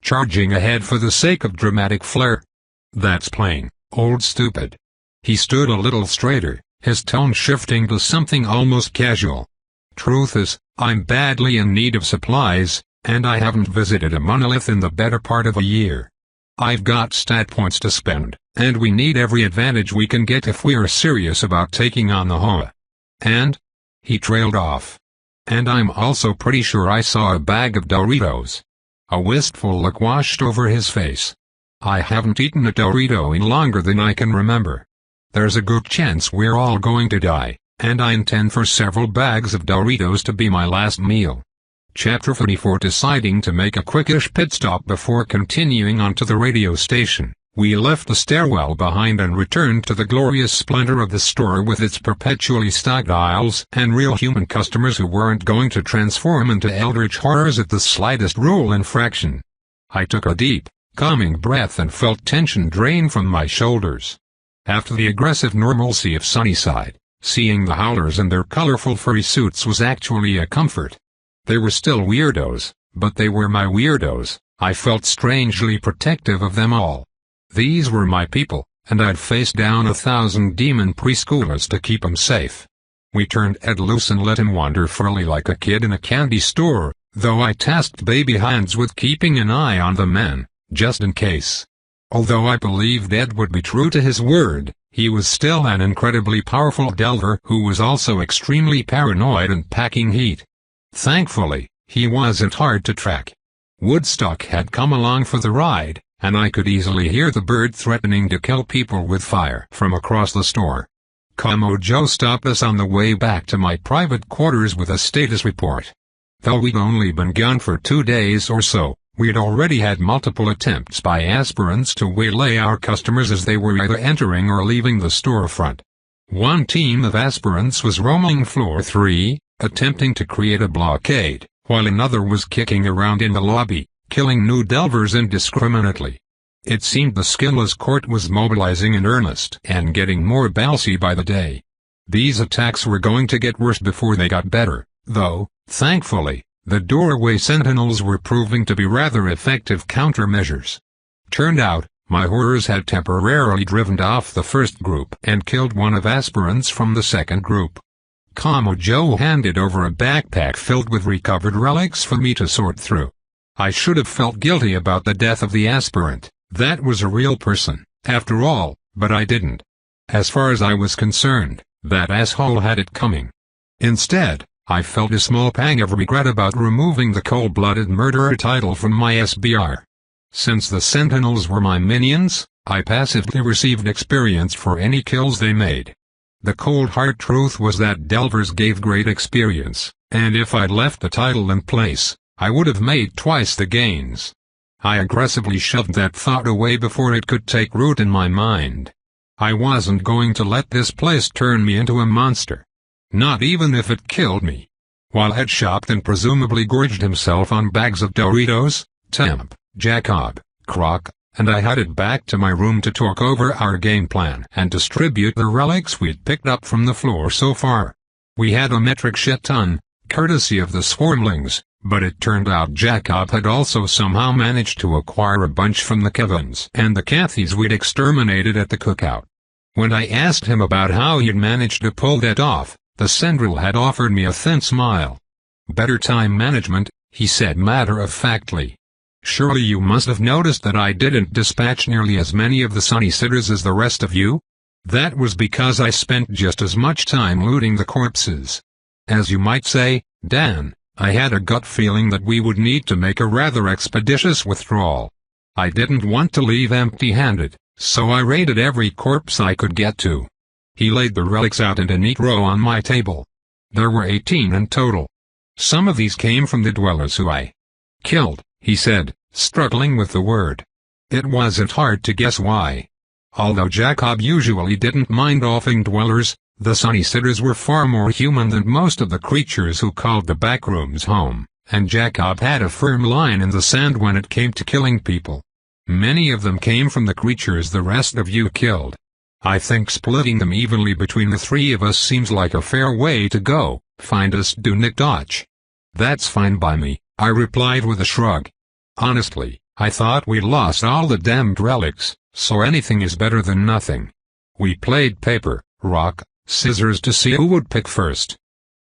Charging ahead for the sake of dramatic flair. That's plain old stupid." He stood a little straighter, his tone shifting to something almost casual. "Truth is, I'm badly in need of supplies, and I haven't visited a monolith in the better part of a year. I've got stat points to spend, and we need every advantage we can get if we are serious about taking on the Hoa. And..." he trailed off. "And I'm also pretty sure I saw a bag of Doritos." A wistful look washed over his face. "I haven't eaten a Dorito in longer than I can remember. There's a good chance we're all going to die, and I intend for several bags of Doritos to be my last meal." Chapter 44. Deciding to make a quickish pit stop before continuing on to the radio station, we left the stairwell behind and returned to the glorious splendor of the store with its perpetually stocked aisles and real human customers who weren't going to transform into eldritch horrors at the slightest rule infraction. I took a deep, calming breath and felt tension drain from my shoulders. After the aggressive normalcy of Sunnyside, seeing the howlers in their colorful furry suits was actually a comfort. They were still weirdos, but they were my weirdos. I felt strangely protective of them all. These were my people, and I'd face down 1,000 demon preschoolers to keep 'em safe. We turned Ed loose and let him wander freely like a kid in a candy store, though I tasked Baby Hands with keeping an eye on the men, just in case. Although I believed Ed would be true to his word, he was still an incredibly powerful Delver who was also extremely paranoid and packing heat. Thankfully, he wasn't hard to track. Woodstock had come along for the ride, and I could easily hear the bird threatening to kill people with fire from across the store. Camo Joe stopped us on the way back to my private quarters with a status report. Though we'd only been gone for 2 days or so, we'd already had multiple attempts by aspirants to waylay our customers as they were either entering or leaving the storefront. One team of aspirants was roaming floor 3, attempting to create a blockade, while another was kicking around in the lobby, killing new Delvers indiscriminately. It seemed the skillless court was mobilizing in earnest and getting more ballsy by the day. These attacks were going to get worse before they got better, though, thankfully, the doorway sentinels were proving to be rather effective countermeasures. Turned out, my horrors had temporarily driven off the first group and killed one of aspirants from the second group. Camo Joe handed over a backpack filled with recovered relics for me to sort through. I should have felt guilty about the death of the aspirant. That was a real person, after all, but I didn't. As far as I was concerned, that asshole had it coming. Instead, I felt a small pang of regret about removing the cold-blooded murderer title from my SBR. Since the Sentinels were my minions, I passively received experience for any kills they made. The cold hard truth was that Delvers gave great experience, and if I'd left the title in place, I would have made twice the gains. I aggressively shoved that thought away before it could take root in my mind. I wasn't going to let this place turn me into a monster. Not even if it killed me. While Ed shopped and presumably gorged himself on bags of Doritos, Temp, Jacob, Croc, and I headed back to my room to talk over our game plan and distribute the relics we'd picked up from the floor so far. We had a metric shit ton, courtesy of the Swarmlings, but it turned out Jacob had also somehow managed to acquire a bunch from the Kevins and the Cathys we'd exterminated at the cookout. When I asked him about how he'd managed to pull that off, the Sendril had offered me a thin smile. "Better time management," he said matter-of-factly. "Surely you must have noticed that I didn't dispatch nearly as many of the Sunny Sitters as the rest of you? That was because I spent just as much time looting the corpses. As you might say, Dan, I had a gut feeling that we would need to make a rather expeditious withdrawal. I didn't want to leave empty-handed, so I raided every corpse I could get to." He laid the relics out in a neat row on my table. There were 18 in total. "Some of these came from the dwellers who I killed," he said, struggling with the word. It wasn't hard to guess why. Although Jacob usually didn't mind offing dwellers, the Sunny Sitters were far more human than most of the creatures who called the backrooms home, and Jacob had a firm line in the sand when it came to killing people. Many of them came from the creatures the rest of you killed. I think splitting them evenly between the three of us seems like a fair way to go. Find us do Nick Dodge. "That's fine by me," I replied with a shrug. Honestly, I thought we'd lost all the damned relics, so anything is better than nothing. We played paper, rock, scissors to see who would pick first.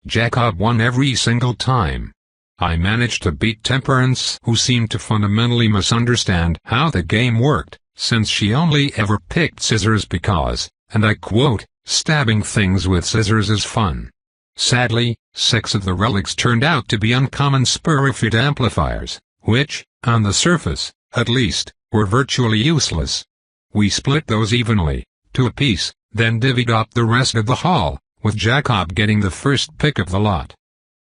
Jacob won every single time. I managed to beat Temperance, who seemed to fundamentally misunderstand how the game worked, since she only ever picked scissors because, and I quote, "stabbing things with scissors is fun." Sadly, 6 of the relics turned out to be uncommon spurified amplifiers, which, on the surface, at least, were virtually useless. We split those evenly, 2 apiece, then divvied up the rest of the haul, with Jacob getting the first pick of the lot.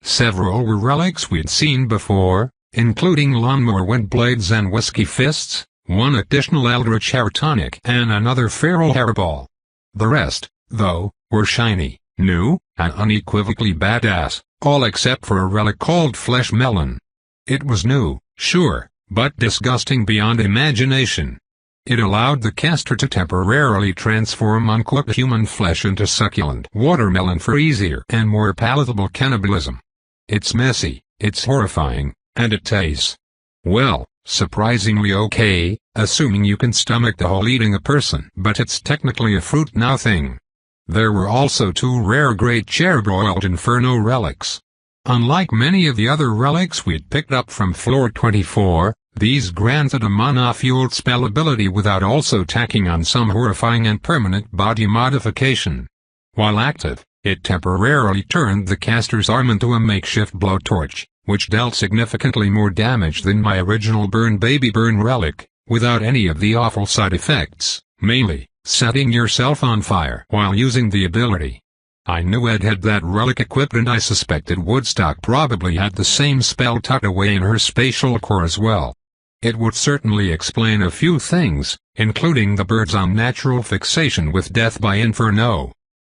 Several were relics we'd seen before, including lawnmower wind blades and whiskey fists, 1 additional eldritch hair tonic and another feral hairball. The rest, though, were shiny, new, and unequivocally badass, all except for a relic called Flesh Melon. It was new, sure, but disgusting beyond imagination. It allowed the caster to temporarily transform uncooked human flesh into succulent watermelon for easier and more palatable cannibalism. It's messy, it's horrifying, and it tastes, well, surprisingly okay, assuming you can stomach the whole eating a person. But it's technically a fruit now thing. There were also 2 rare Great Charbroiled Inferno relics. Unlike many of the other relics we'd picked up from floor 24, these granted a mana-fueled spell ability without also tacking on some horrifying and permanent body modification. While active, it temporarily turned the caster's arm into a makeshift blowtorch, which dealt significantly more damage than my original Baby Burn relic, without any of the awful side effects, mainly setting yourself on fire while using the ability. I knew Ed had that relic equipped, and I suspected Woodstock probably had the same spell tucked away in her spatial core as well. It would certainly explain a few things, including the bird's unnatural fixation with death by Inferno.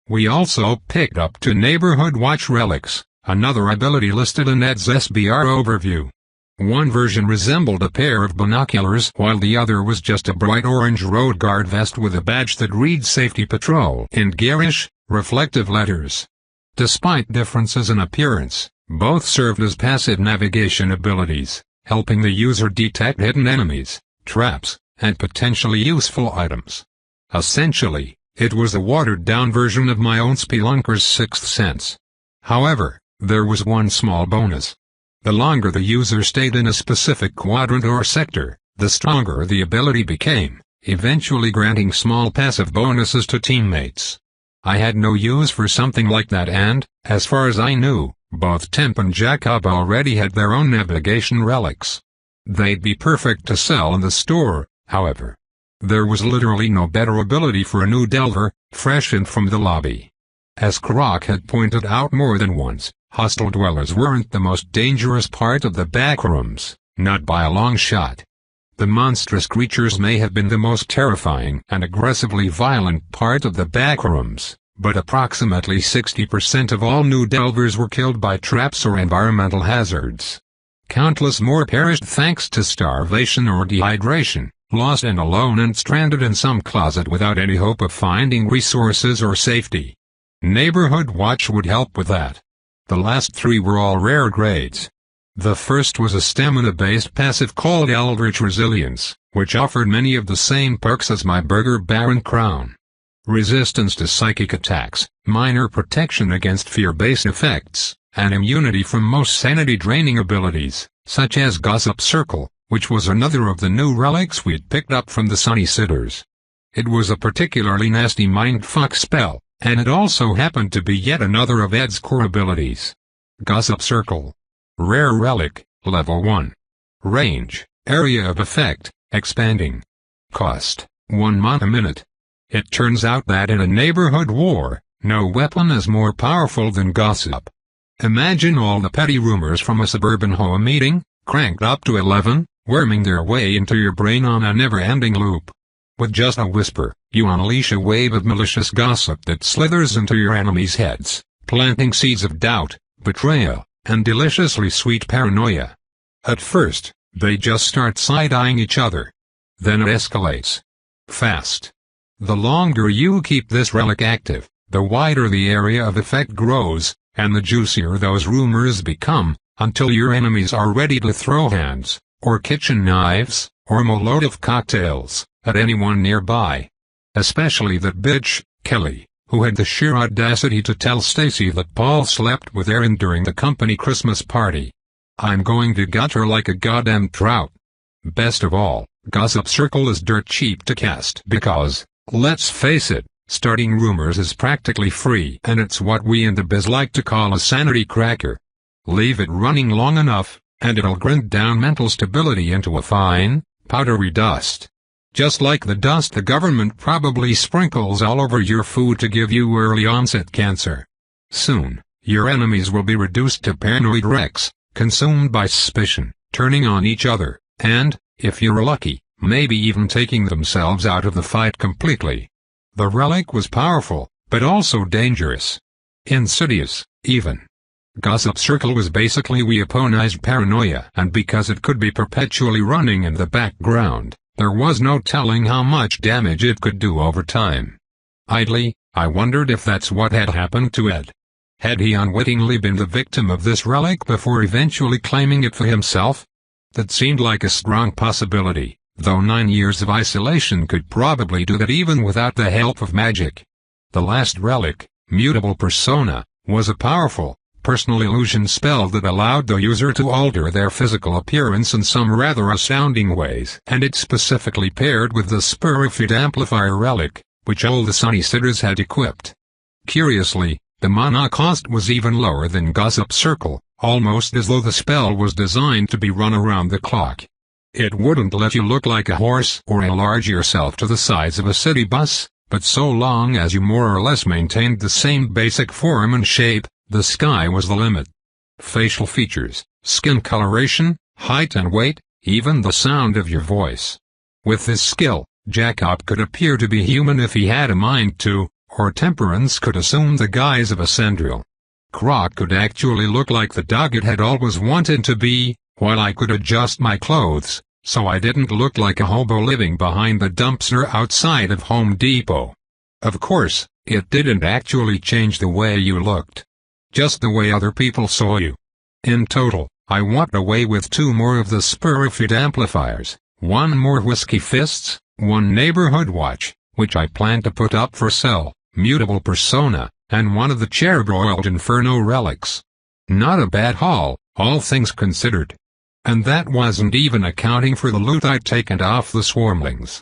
We also picked up 2 Neighborhood Watch relics, another ability listed in Ed's SBR overview. One version resembled a pair of binoculars, while the other was just a bright orange road guard vest with a badge that reads Safety Patrol in garish, reflective letters. Despite differences in appearance, both served as passive navigation abilities, helping the user detect hidden enemies, traps, and potentially useful items. Essentially, it was a watered-down version of my own Spelunker's Sixth Sense. However, there was one small bonus. The longer the user stayed in a specific quadrant or sector, the stronger the ability became, eventually granting small passive bonuses to teammates. I had no use for something like that, and, as far as I knew, both Temp and Jacob already had their own navigation relics. They'd be perfect to sell in the store, however. There was literally no better ability for a new delver, fresh in from the lobby. As Croc had pointed out more than once, hostile dwellers weren't the most dangerous part of the backrooms, not by a long shot. The monstrous creatures may have been the most terrifying and aggressively violent part of the backrooms, but approximately 60% of all new delvers were killed by traps or environmental hazards. Countless more perished thanks to starvation or dehydration, lost and alone and stranded in some closet without any hope of finding resources or safety. Neighborhood Watch would help with that. The last 3 were all rare grades. The first was a stamina-based passive called Eldritch Resilience, which offered many of the same perks as my Burger Baron Crown. Resistance to psychic attacks, minor protection against fear-based effects, and immunity from most sanity-draining abilities, such as Gossip Circle, which was another of the new relics we'd picked up from the Sunny Sitters. It was a particularly nasty mindfuck spell, and it also happened to be yet another of Ed's core abilities. Gossip Circle. Rare relic, level 1. Range, area of effect, expanding. Cost, 1 mana a minute. It turns out that in a neighborhood war, no weapon is more powerful than gossip. Imagine all the petty rumors from a suburban home meeting, cranked up to 11, worming their way into your brain on a never-ending loop. With just a whisper, you unleash a wave of malicious gossip that slithers into your enemies' heads, planting seeds of doubt, betrayal, and deliciously sweet paranoia. At first, they just start side-eyeing each other. Then it escalates. Fast. The longer you keep this relic active, the wider the area of effect grows, and the juicier those rumors become, until your enemies are ready to throw hands, or kitchen knives, or Molotov cocktails, at anyone nearby. Especially that bitch, Kelly, who had the sheer audacity to tell Stacy that Paul slept with Erin during the company Christmas party. I'm going to gut her like a goddamn trout. Best of all, Gossip Circle is dirt cheap to cast because, let's face it, starting rumors is practically free, and it's what we in the biz like to call a sanity cracker. Leave it running long enough, and it'll grind down mental stability into a fine, powdery dust. Just like the dust the government probably sprinkles all over your food to give you early onset cancer. Soon, your enemies will be reduced to paranoid wrecks, consumed by suspicion, turning on each other, and, if you're lucky, maybe even taking themselves out of the fight completely. The relic was powerful, but also dangerous. Insidious, even. Gossip Circle was basically weaponized paranoia, and because it could be perpetually running in the background, there was no telling how much damage it could do over time. Idly, I wondered if that's what had happened to Ed. Had he unwittingly been the victim of this relic before eventually claiming it for himself? That seemed like a strong possibility, though 9 years of isolation could probably do that even without the help of magic. The last relic, Mutable Persona, was a powerful, personal illusion spell that allowed the user to alter their physical appearance in some rather astounding ways, and it specifically paired with the Spirit Amplifier relic, which all the Sunny Sitters had equipped. Curiously, the mana cost was even lower than Gossip Circle, almost as though the spell was designed to be run around the clock. It wouldn't let you look like a horse or enlarge yourself to the size of a city bus, but so long as you more or less maintained the same basic form and shape, the sky was the limit. Facial features, skin coloration, height and weight, even the sound of your voice. With this skill, Jacob could appear to be human if he had a mind to, or Temperance could assume the guise of a Sandriel. Croc could actually look like the dog it had always wanted to be, while I could adjust my clothes, so I didn't look like a hobo living behind the dumpster outside of Home Depot. Of course, it didn't actually change the way you looked. Just the way other people saw you. In total, I walked away with 2 more of the Spirit Amplifiers, 1 more Whiskey Fists, 1 Neighborhood Watch, which I planned to put up for sale, Mutable Persona, and 1 of the Charbroiled Inferno relics. Not a bad haul, all things considered. And that wasn't even accounting for the loot I'd taken off the swarmlings.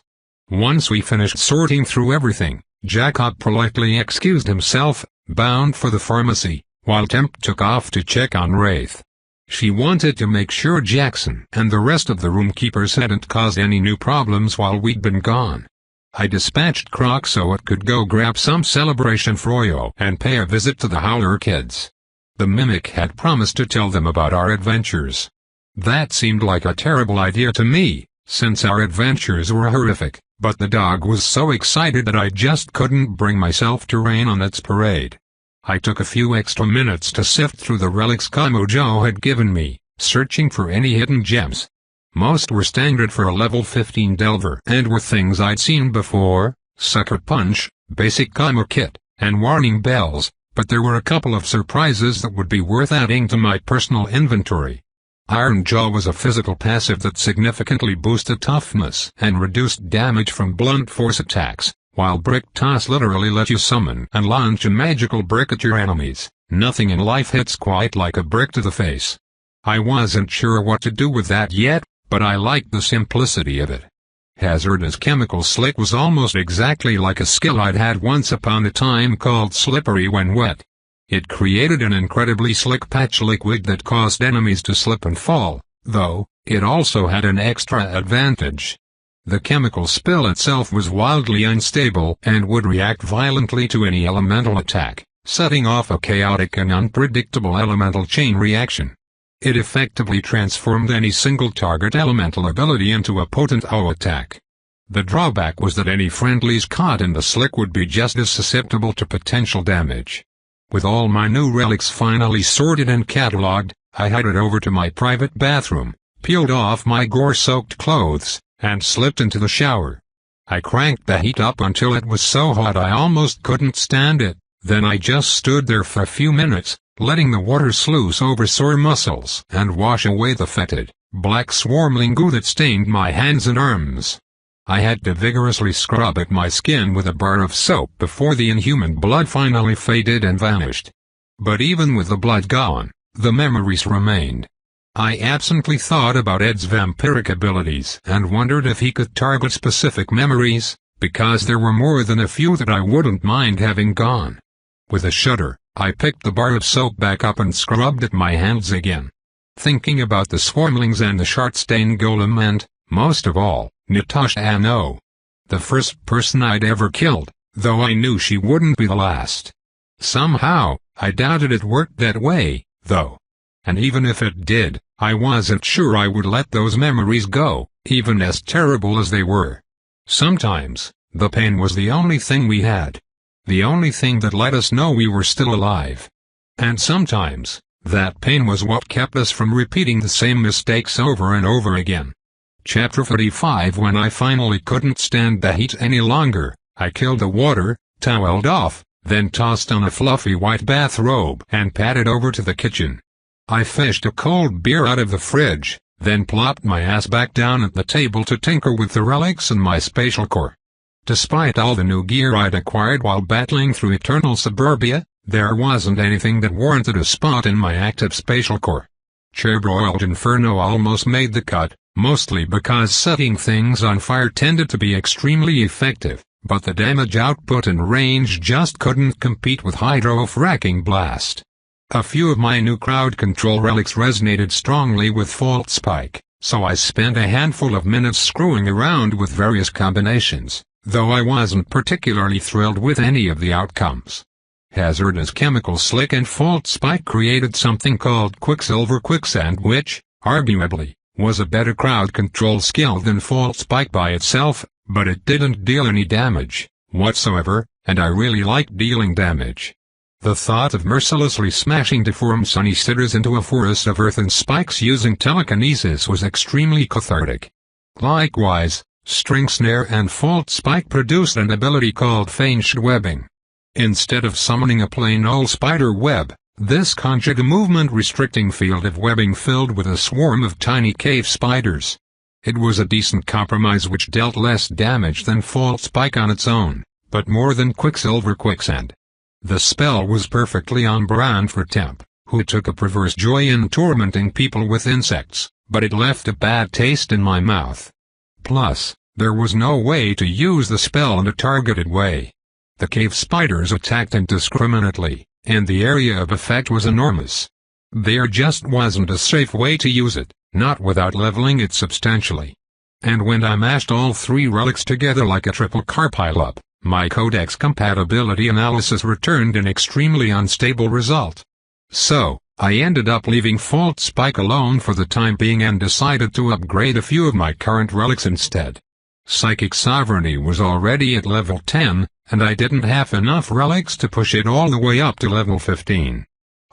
Once we finished sorting through everything, Jacob politely excused himself, bound for the pharmacy, while Temp took off to check on Wraith. She wanted to make sure Jackson and the rest of the roomkeepers hadn't caused any new problems while we'd been gone. I dispatched Croc so it could go grab some celebration froyo and pay a visit to the Howler kids. The Mimic had promised to tell them about our adventures. That seemed like a terrible idea to me, since our adventures were horrific, but the dog was so excited that I just couldn't bring myself to rain on its parade. I took a few extra minutes to sift through the relics Kamo Joe had given me, searching for any hidden gems. Most were standard for a level 15 Delver and were things I'd seen before, Sucker Punch, Basic Kamo Kit, and Warning Bells, but there were a couple of surprises that would be worth adding to my personal inventory. Iron Jaw was a physical passive that significantly boosted toughness and reduced damage from blunt force attacks, while Brick Toss literally let you summon and launch a magical brick at your enemies. Nothing in life hits quite like a brick to the face. I wasn't sure what to do with that yet, but I liked the simplicity of it. Hazardous Chemical Slick was almost exactly like a skill I'd had once upon a time called Slippery When Wet. It created an incredibly slick patch liquid that caused enemies to slip and fall, though, it also had an extra advantage. The chemical spill itself was wildly unstable and would react violently to any elemental attack, setting off a chaotic and unpredictable elemental chain reaction. It effectively transformed any single target elemental ability into a potent AoE attack. The drawback was that any friendlies caught in the slick would be just as susceptible to potential damage. With all my new relics finally sorted and catalogued, I headed over to my private bathroom, peeled off my gore-soaked clothes, and slipped into the shower. I cranked the heat up until it was so hot I almost couldn't stand it, then I just stood there for a few minutes, letting the water sluice over sore muscles and wash away the fetid, black swarmling goo that stained my hands and arms. I had to vigorously scrub at my skin with a bar of soap before the inhuman blood finally faded and vanished. But even with the blood gone, the memories remained. I absently thought about Ed's vampiric abilities and wondered if he could target specific memories, because there were more than a few that I wouldn't mind having gone. With a shudder, I picked the bar of soap back up and scrubbed at my hands again. Thinking about the swarmlings and the shard-stained golem and, most of all, Natasha Anno. The first person I'd ever killed, though I knew she wouldn't be the last. Somehow, I doubted it worked that way, though. And even if it did, I wasn't sure I would let those memories go, even as terrible as they were. Sometimes, the pain was the only thing we had. The only thing that let us know we were still alive. And sometimes, That pain was what kept us from repeating the same mistakes over and over again. Chapter 45. When I finally couldn't stand the heat any longer, I killed the water, toweled off, then tossed on a fluffy white bathrobe and padded over to the kitchen. I fished a cold beer out of the fridge, then plopped my ass back down at the table to tinker with the relics in my spatial core. Despite all the new gear I'd acquired while battling through eternal suburbia, there wasn't anything that warranted a spot in my active spatial core. Charbroiled Inferno almost made the cut, mostly because setting things on fire tended to be extremely effective, but the damage output and range just couldn't compete with Hydro-Fracking Blast. A few of my new crowd control relics resonated strongly with Fault Spike, so I spent a handful of minutes screwing around with various combinations, though I wasn't particularly thrilled with any of the outcomes. Hazardous Chemical Slick and Fault Spike created something called Quicksilver Quicksand, which, arguably, was a better crowd control skill than Fault Spike by itself, but it didn't deal any damage whatsoever, and I really liked dealing damage. The thought of mercilessly smashing deformed Sunny Sitters into a forest of earthen spikes using telekinesis was extremely cathartic. Likewise, String Snare and Fault Spike produced an ability called Feigned Webbing. Instead of summoning a plain old spider web, this conjured a movement-restricting field of webbing filled with a swarm of tiny cave spiders. It was a decent compromise which dealt less damage than Fault Spike on its own, but more than Quicksilver Quicksand. The spell was perfectly on brand for Temp, who took a perverse joy in tormenting people with insects, but it left a bad taste in my mouth. Plus, there was no way to use the spell in a targeted way. The cave spiders attacked indiscriminately, and the area of effect was enormous. There just wasn't a safe way to use it, not without leveling it substantially. And when I mashed all three relics together like a triple car pileup, my codex compatibility analysis returned an extremely unstable result. So, I ended up leaving Fault Spike alone for the time being and decided to upgrade a few of my current relics instead. Psychic Sovereignty was already at level 10, and I didn't have enough relics to push it all the way up to level 15.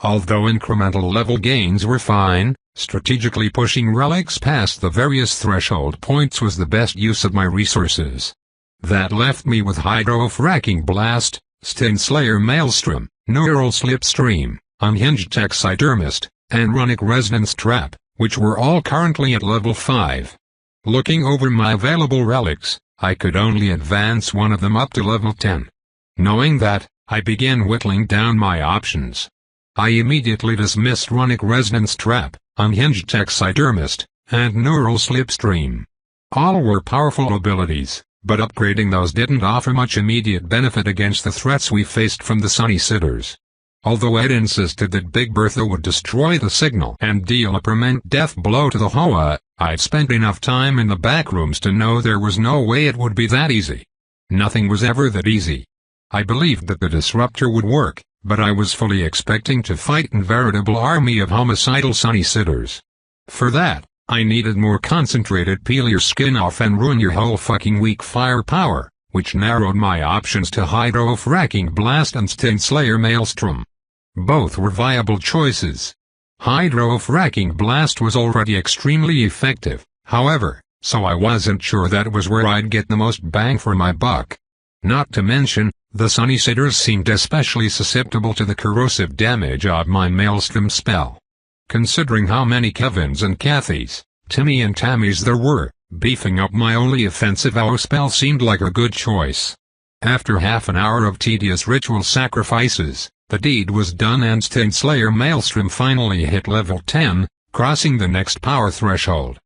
Although incremental level gains were fine, strategically pushing relics past the various threshold points was the best use of my resources. That left me with Hydro-Fracking Blast, Stinslayer Maelstrom, Neural Slipstream, Unhinged Taxidermist, and Runic Resonance Trap, which were all currently at level 5. Looking over my available relics, I could only advance one of them up to level 10. Knowing that, I began whittling down my options. I immediately dismissed Runic Resonance Trap, Unhinged Taxidermist, and Neural Slipstream. All were powerful abilities, but upgrading those didn't offer much immediate benefit against the threats we faced from the Sunny Sitters. Although Ed insisted that Big Bertha would destroy the signal and deal a permanent death blow to the Hoa, I'd spent enough time in the backrooms to know there was no way it would be that easy. Nothing was ever that easy. I believed that the disruptor would work, but I was fully expecting to fight an veritable army of homicidal Sunny Sitters. For that, I needed more concentrated peel your skin off and ruin your whole fucking weak firepower, which narrowed my options to Hydro-Fracking Blast and Stinslayer Maelstrom. Both were viable choices. Hydro-Fracking Blast was already extremely effective, however, so I wasn't sure that was where I'd get the most bang for my buck. Not to mention, the Sunny Sitters seemed especially susceptible to the corrosive damage of my Maelstrom spell. Considering how many Kevins and Kathys, Timmy and Tammys there were, beefing up my only offensive AoE spell seemed like a good choice. After half an hour of tedious ritual sacrifices, the deed was done and Stinslayer Maelstrom finally hit level 10, crossing the next power threshold.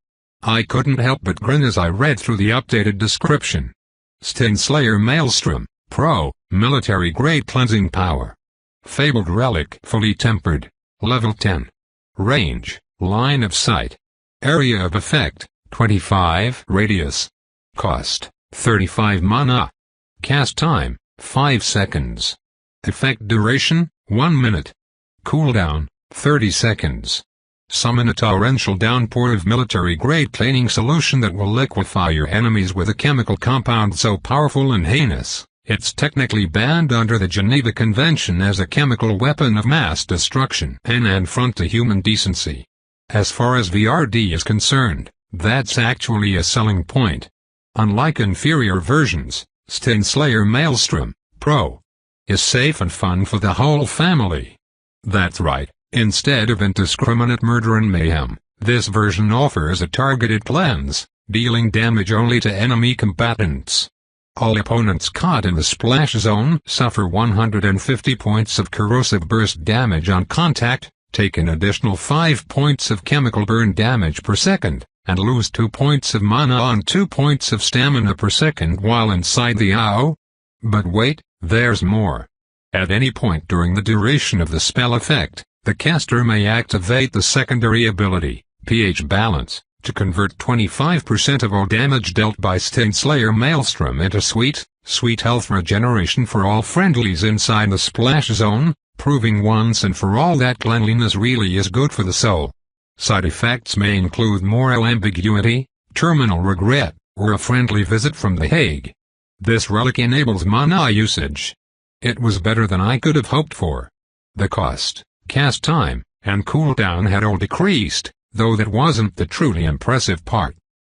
I couldn't help but grin as I read through the updated description. Stinslayer Maelstrom, Pro, Military Grade Cleansing Power. Fabled Relic Fully Tempered, level 10. Range, Line of Sight. Area of Effect, 25 Radius. Cost, 35 mana. Cast Time, 5 seconds. Effect Duration, 1 minute. Cooldown, 30 seconds. Summon a torrential downpour of military-grade cleaning solution that will liquefy your enemies with a chemical compound so powerful and heinous, It's technically banned under the Geneva Convention as a chemical weapon of mass destruction and an affront to human decency. As far as VRD is concerned, that's actually a selling point. Unlike inferior versions, Stainslayer Maelstrom Pro is safe and fun for the whole family. That's right, instead of indiscriminate murder and mayhem, this version offers a targeted cleanse, dealing damage only to enemy combatants. All opponents caught in the splash zone suffer 150 points of corrosive burst damage on contact, take an additional 5 points of chemical burn damage per second, and lose 2 points of mana on 2 points of stamina per second while inside the AO. But wait, there's more. At any point during the duration of the spell effect, the caster may activate the secondary ability, pH Balance, to convert 25% of all damage dealt by Stainslayer Maelstrom into sweet health regeneration for all friendlies inside the splash zone, proving once and for all that cleanliness really is good for the soul. Side effects may include moral ambiguity, terminal regret, or a friendly visit from The Hague. This relic enables mana usage. It was better than I could have hoped for. The cost, cast time, and cooldown had all decreased, though that wasn't the truly impressive part.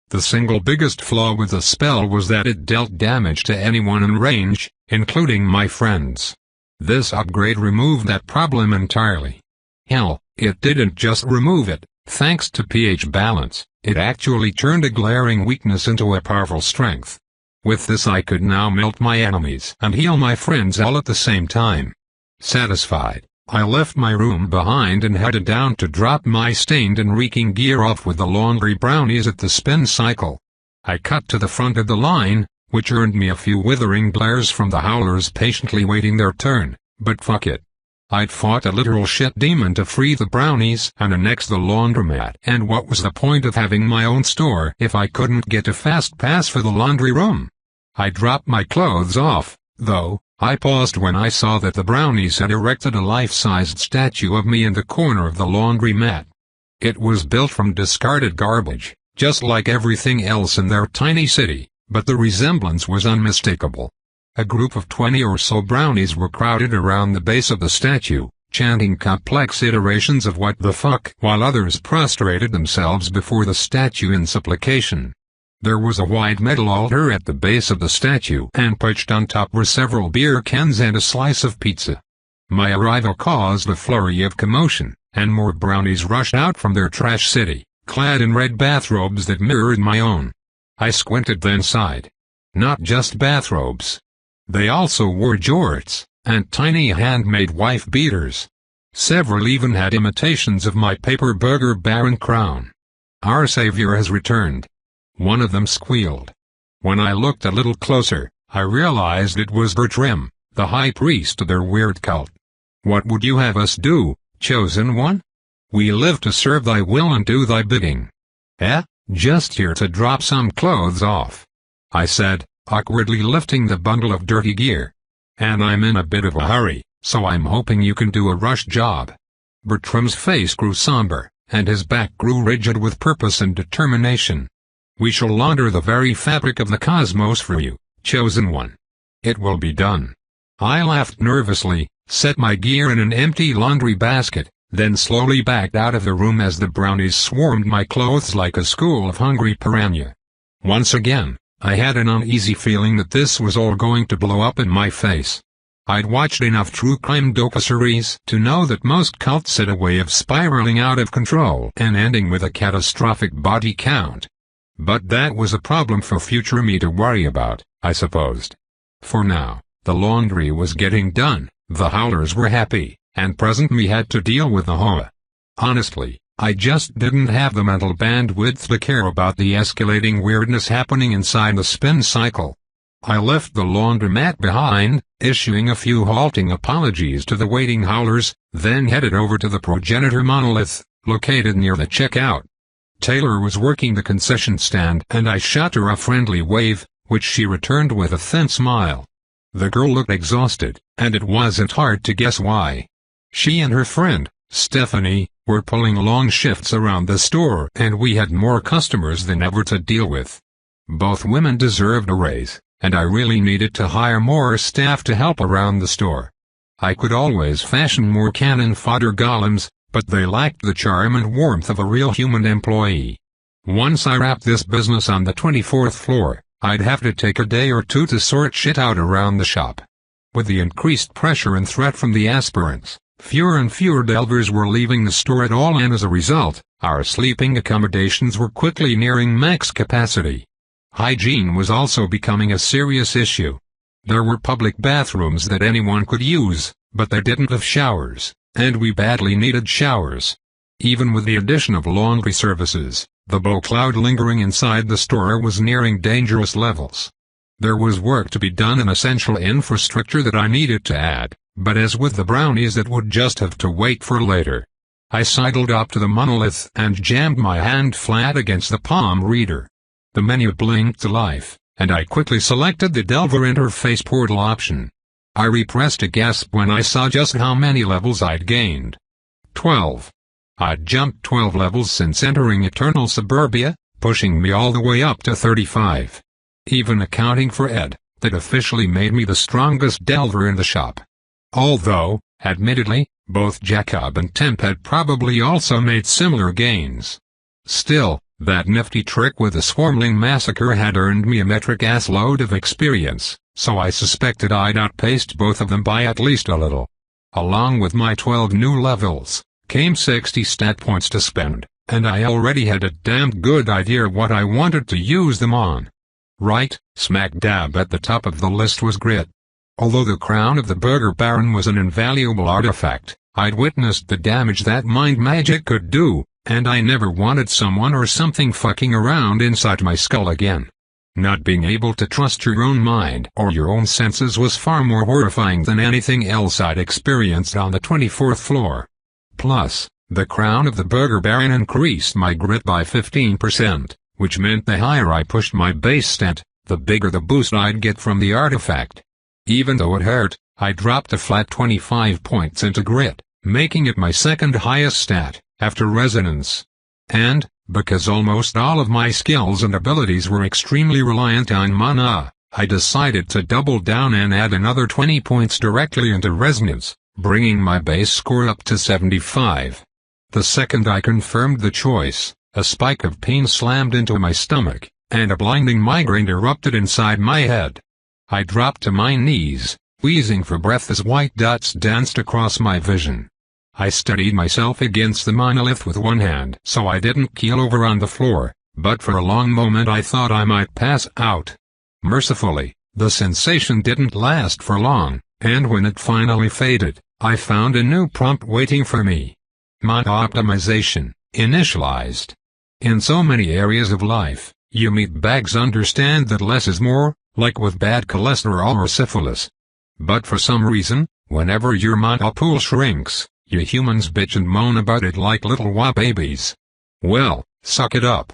The single biggest flaw with the spell was that it dealt damage to anyone in range, including my friends. This upgrade removed that problem entirely. Hell, it didn't just remove it, thanks to pH Balance, it actually turned a glaring weakness into a powerful strength. With this I could now melt my enemies and heal my friends all at the same time. Satisfied, I left my room behind and headed down to drop my stained and reeking gear off with the laundry brownies at the spin cycle. I cut to the front of the line, which earned me a few withering glares from the howlers patiently waiting their turn, but fuck it. I'd fought a literal shit demon to free the brownies and annex the laundromat, and what was the point of having my own store if I couldn't get a fast pass for the laundry room? I dropped my clothes off, though. I paused when I saw that the brownies had erected a life-sized statue of me in the corner of the laundromat. It was built from discarded garbage, just like everything else in their tiny city, but the resemblance was unmistakable. A group of 20 or so brownies were crowded around the base of the statue, chanting complex iterations of what the fuck, while others prostrated themselves before the statue in supplication. There was a wide metal altar at the base of the statue, and perched on top were several beer cans and a slice of pizza. My arrival caused a flurry of commotion, and more brownies rushed out from their trash city, clad in red bathrobes that mirrored my own. I squinted then sighed. Not just bathrobes. They also wore jorts, and tiny handmade wife-beaters. Several even had imitations of my paper burger baron crown. Our savior has returned. One of them squealed. When I looked a little closer, I realized it was Bertram, the high priest of their weird cult. What would you have us do, chosen one? We live to serve thy will and do thy bidding. Just here to drop some clothes off, I said, awkwardly lifting the bundle of dirty gear. And I'm in a bit of a hurry, so I'm hoping you can do a rush job. Bertram's face grew somber, and his back grew rigid with purpose and determination. We shall launder the very fabric of the cosmos for you, chosen one. It will be done. I laughed nervously, set my gear in an empty laundry basket, then slowly backed out of the room as the brownies swarmed my clothes like a school of hungry piranha. Once again, I had an uneasy feeling that this was all going to blow up in my face. I'd watched enough true crime docuseries to know that most cults had a way of spiraling out of control and ending with a catastrophic body count. But that was a problem for future me to worry about, I supposed. For now, the laundry was getting done, the howlers were happy, and present me had to deal with the hoa. Honestly, I just didn't have the mental bandwidth to care about the escalating weirdness happening inside the spin cycle. I left the laundromat behind, issuing a few halting apologies to the waiting howlers, then headed over to the progenitor monolith, located near the checkout. Taylor was working the concession stand and I shot her a friendly wave, which she returned with a thin smile. The girl looked exhausted, and it wasn't hard to guess why. She and her friend, Stephanie, were pulling long shifts around the store and we had more customers than ever to deal with. Both women deserved a raise, and I really needed to hire more staff to help around the store. I could always fashion more cannon fodder golems, but they lacked the charm and warmth of a real human employee. Once I wrapped this business on the 24th floor, I'd have to take a day or two to sort shit out around the shop. With the increased pressure and threat from the aspirants, fewer and fewer delvers were leaving the store at all, and as a result, our sleeping accommodations were quickly nearing max capacity. Hygiene was also becoming a serious issue. There were public bathrooms that anyone could use, but they didn't have showers, and we badly needed showers. Even with the addition of laundry services, the bow cloud lingering inside the store was nearing dangerous levels. There was work to be done and essential infrastructure that I needed to add, but as with the brownies, that would just have to wait for later. I sidled up to the monolith and jammed my hand flat against the palm reader. The menu blinked to life, and I quickly selected the Delver Interface Portal option. I repressed a gasp when I saw just how many levels I'd gained. 12. I'd jumped 12 levels since entering Eternal Suburbia, pushing me all the way up to 35. Even accounting for Ed, that officially made me the strongest delver in the shop. Although, admittedly, both Jacob and Temp had probably also made similar gains. Still, that nifty trick with the Swarmling Massacre had earned me a metric ass load of experience, so I suspected I'd outpaced both of them by at least a little. Along with my 12 new levels, came 60 stat points to spend, and I already had a damned good idea what I wanted to use them on. Right, smack dab at the top of the list was grit. Although the crown of the Burger Baron was an invaluable artifact, I'd witnessed the damage that mind magic could do, and I never wanted someone or something fucking around inside my skull again. Not being able to trust your own mind or your own senses was far more horrifying than anything else I'd experienced on the 24th floor. Plus, the crown of the Burger Baron increased my grit by 15%, which meant the higher I pushed my base stat, the bigger the boost I'd get from the artifact. Even though it hurt, I dropped a flat 25 points into grit, making it my second highest stat, after resonance. And, because almost all of my skills and abilities were extremely reliant on mana, I decided to double down and add another 20 points directly into resonance, bringing my base score up to 75. The second I confirmed the choice, a spike of pain slammed into my stomach, and a blinding migraine erupted inside my head. I dropped to my knees, wheezing for breath as white dots danced across my vision. I steadied myself against the monolith with one hand so I didn't keel over on the floor, but for a long moment I thought I might pass out. Mercifully, the sensation didn't last for long, and when it finally faded, I found a new prompt waiting for me. Mana optimization, initialized. In so many areas of life, you meatbags understand that less is more, like with bad cholesterol or syphilis. But for some reason, whenever your mana pool shrinks, you humans bitch and moan about it like little wah babies. Well, suck it up.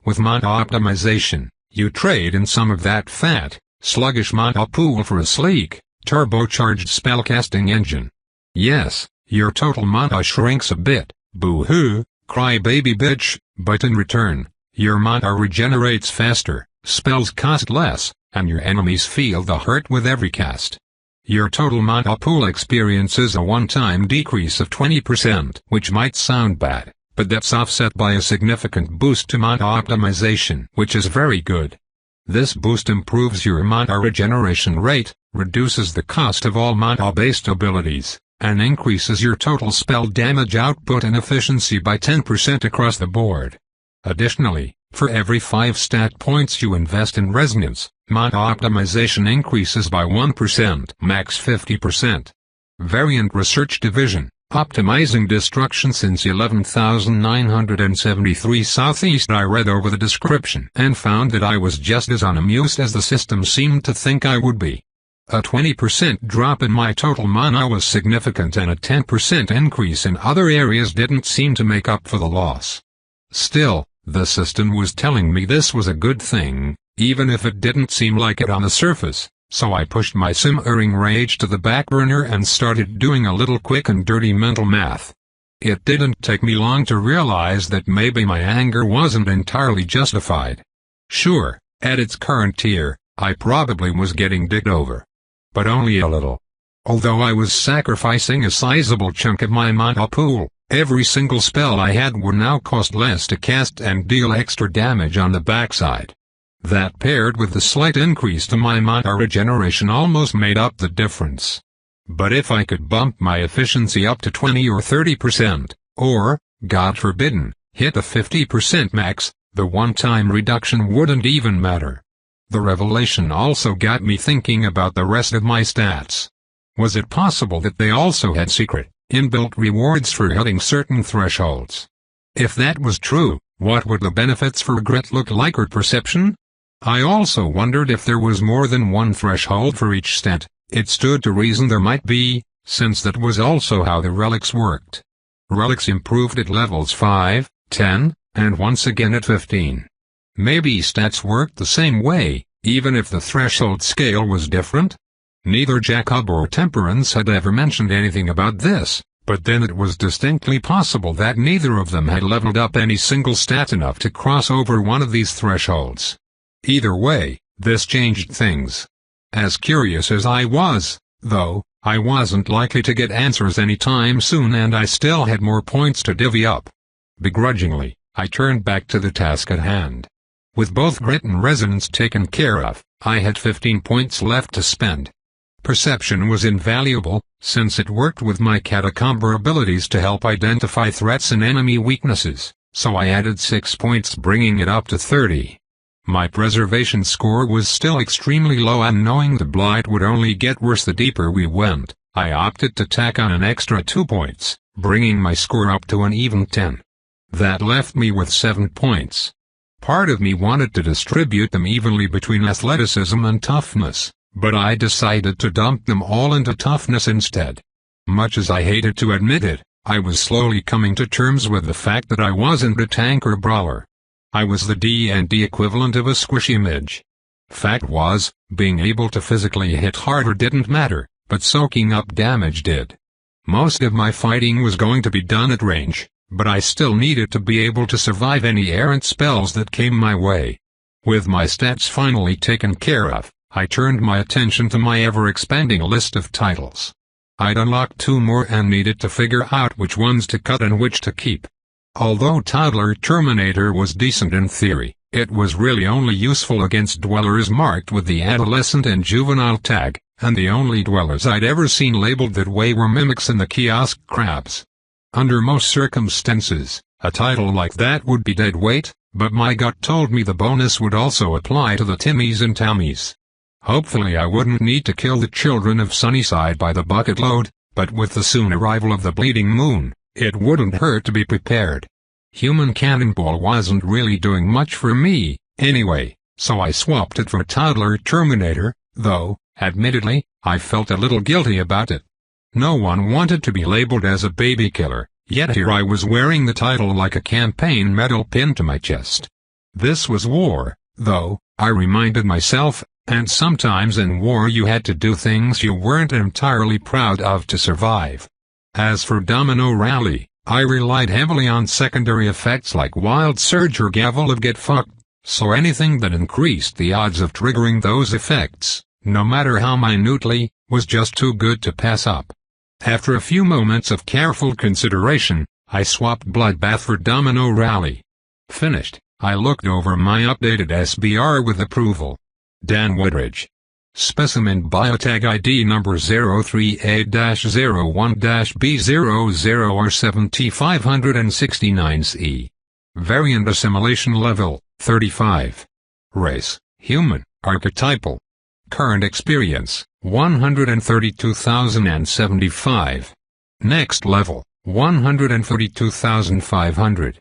With mana optimization, you trade in some of that fat, sluggish mana pool for a sleek, turbocharged spellcasting engine. Yes, your total mana shrinks a bit, boo-hoo, cry baby bitch, but in return, your mana regenerates faster, spells cost less, and your enemies feel the hurt with every cast. Your total mana pool experiences a one-time decrease of 20%, which might sound bad, but that's offset by a significant boost to mana optimization, which is very good. This boost improves your mana regeneration rate, reduces the cost of all mana-based abilities, and increases your total spell damage output and efficiency by 10% across the board. Additionally, for every 5 stat points you invest in resonance, mana optimization increases by 1%, max 50%. Variant Research Division, optimizing destruction since 11,973 Southeast. I read over the description and found that I was just as unamused as the system seemed to think I would be. A 20% drop in my total mana was significant, and a 10% increase in other areas didn't seem to make up for the loss. Still, the system was telling me this was a good thing, even if it didn't seem like it on the surface, so I pushed my simmering rage to the back burner and started doing a little quick and dirty mental math. It didn't take me long to realize that maybe my anger wasn't entirely justified. Sure, at its current tier, I probably was getting dicked over. But only a little. Although I was sacrificing a sizable chunk of my mana pool, every single spell I had would now cost less to cast and deal extra damage on the backside. That paired with the slight increase to my mana regeneration almost made up the difference. But if I could bump my efficiency up to 20 or 30%, or, God forbidden, hit a 50% max, the one-time reduction wouldn't even matter. The revelation also got me thinking about the rest of my stats. Was it possible that they also had secret, inbuilt rewards for hitting certain thresholds? If that was true, what would the benefits for grit look like or perception? I also wondered if there was more than one threshold for each stat. It stood to reason there might be, since that was also how the relics worked. Relics improved at levels 5, 10, and once again at 15. Maybe stats worked the same way, even if the threshold scale was different? Neither Jacob or Temperance had ever mentioned anything about this, but then it was distinctly possible that neither of them had leveled up any single stat enough to cross over one of these thresholds. Either way, this changed things. As curious as I was, though, I wasn't likely to get answers anytime soon and I still had more points to divvy up. Begrudgingly, I turned back to the task at hand. With both grit and resonance taken care of, I had 15 points left to spend. Perception was invaluable, since it worked with my catacomber abilities to help identify threats and enemy weaknesses, so I added 6 points bringing it up to 30. My preservation score was still extremely low and knowing the blight would only get worse the deeper we went, I opted to tack on an extra 2 points, bringing my score up to an even 10. That left me with 7 points. Part of me wanted to distribute them evenly between athleticism and toughness, but I decided to dump them all into toughness instead. Much as I hated to admit it, I was slowly coming to terms with the fact that I wasn't a tank or brawler. I was the D&D equivalent of a squishy midge. Fact was, being able to physically hit harder didn't matter, but soaking up damage did. Most of my fighting was going to be done at range, but I still needed to be able to survive any errant spells that came my way. With my stats finally taken care of, I turned my attention to my ever-expanding list of titles. I'd unlocked 2 more and needed to figure out which ones to cut and which to keep. Although Toddler Terminator was decent in theory, it was really only useful against dwellers marked with the adolescent and juvenile tag, and the only dwellers I'd ever seen labeled that way were mimics and the kiosk crabs. Under most circumstances, a title like that would be dead weight, but my gut told me the bonus would also apply to the Timmies and Tammies. Hopefully I wouldn't need to kill the children of Sunnyside by the bucket load, but with the soon arrival of the Bleeding Moon, it wouldn't hurt to be prepared. Human Cannonball wasn't really doing much for me, anyway, so I swapped it for Toddler Terminator, though, admittedly, I felt a little guilty about it. No one wanted to be labeled as a baby killer, yet here I was wearing the title like a campaign medal pinned to my chest. This was war, though, I reminded myself, and sometimes in war you had to do things you weren't entirely proud of to survive. As for Domino Rally, I relied heavily on secondary effects like Wild Surge or Gavel of Get Fucked, so anything that increased the odds of triggering those effects, no matter how minutely, was just too good to pass up. After a few moments of careful consideration, I swapped Bloodbath for Domino Rally. Finished, I looked over my updated SBR with approval. Dan Woodridge. Specimen Biotag ID number 038-01-B00R7T569C. Variant Assimilation Level, 35. Race, Human, Archetypal. Current Experience, 132,075. Next Level, 132,500.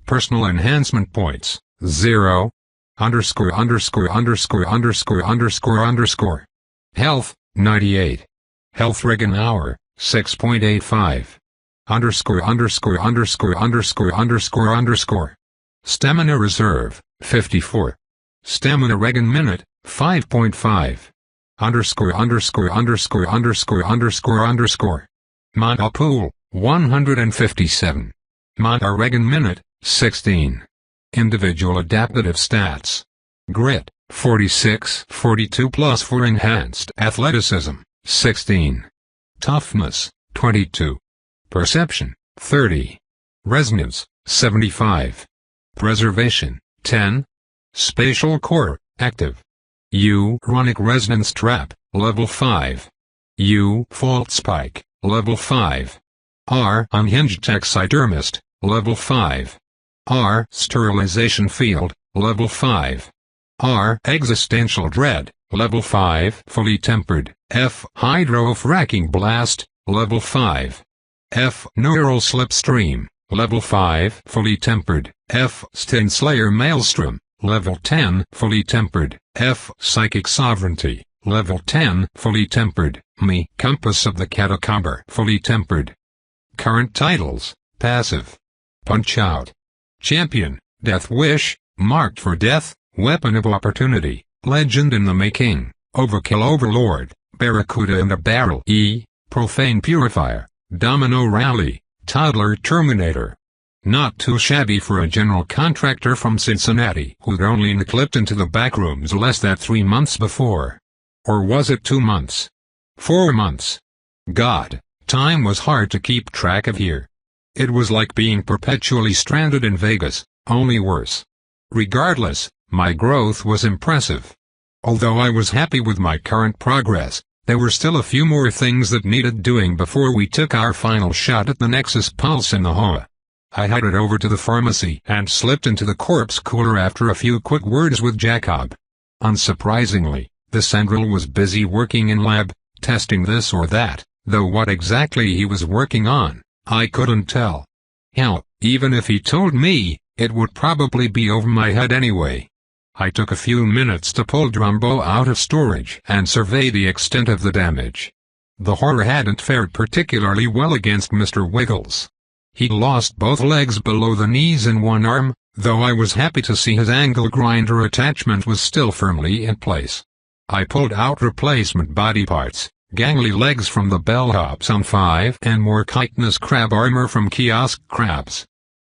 Personal Enhancement Points, 0. ____________. Health, 98. Health Regen Hour, 6.85. ____________. Stamina Reserve, 54. Stamina Regen Minute, 5.5. ___________. Mana Pool, 157. Mana Regen Minute, 16. Individual Adaptative Stats. Grit, 46, 42 plus for enhanced athleticism, 16. Toughness, 22. Perception, 30. Resonance, 75. Preservation, 10. Spatial core, active. U-ronic resonance trap, level 5. U-fault spike, level 5. R unhinged taxidermist, level 5. R sterilization field, level 5. R existential dread, level 5 fully tempered. F hydrofracking blast, level 5. F neural slipstream, level 5 fully tempered. F Stinslayer maelstrom, level 10 fully tempered. F psychic sovereignty, level 10 fully tempered. Me compass of the catacomber fully tempered. Current titles: passive, punch out, champion, death wish, marked for death, weapon of opportunity, legend in the making, overkill overlord, barracuda in a barrel. E profane purifier, domino rally, toddler terminator. Not too shabby for a general contractor from Cincinnati who'd only clipped into the backrooms less than 3 months before. Or was it 2 months? 4 months? God, time was hard to keep track of here. It was like being perpetually stranded in Vegas, only worse. Regardless, my growth was impressive. Although I was happy with my current progress, there were still a few more things that needed doing before we took our final shot at the Nexus Pulse in the Hoa. I headed over to the pharmacy and slipped into the corpse cooler after a few quick words with Jacob. Unsurprisingly, the Central was busy working in lab, testing this or that, though what exactly he was working on, I couldn't tell. Hell, even if he told me, it would probably be over my head anyway. I took a few minutes to pull Drumbo out of storage and survey the extent of the damage. The horror hadn't fared particularly well against Mr. Wiggles. He'd lost both legs below the knees and one arm, though I was happy to see his angle grinder attachment was still firmly in place. I pulled out replacement body parts, gangly legs from the bellhops on 5 and more chitinous crab armor from Kiosk Crabs.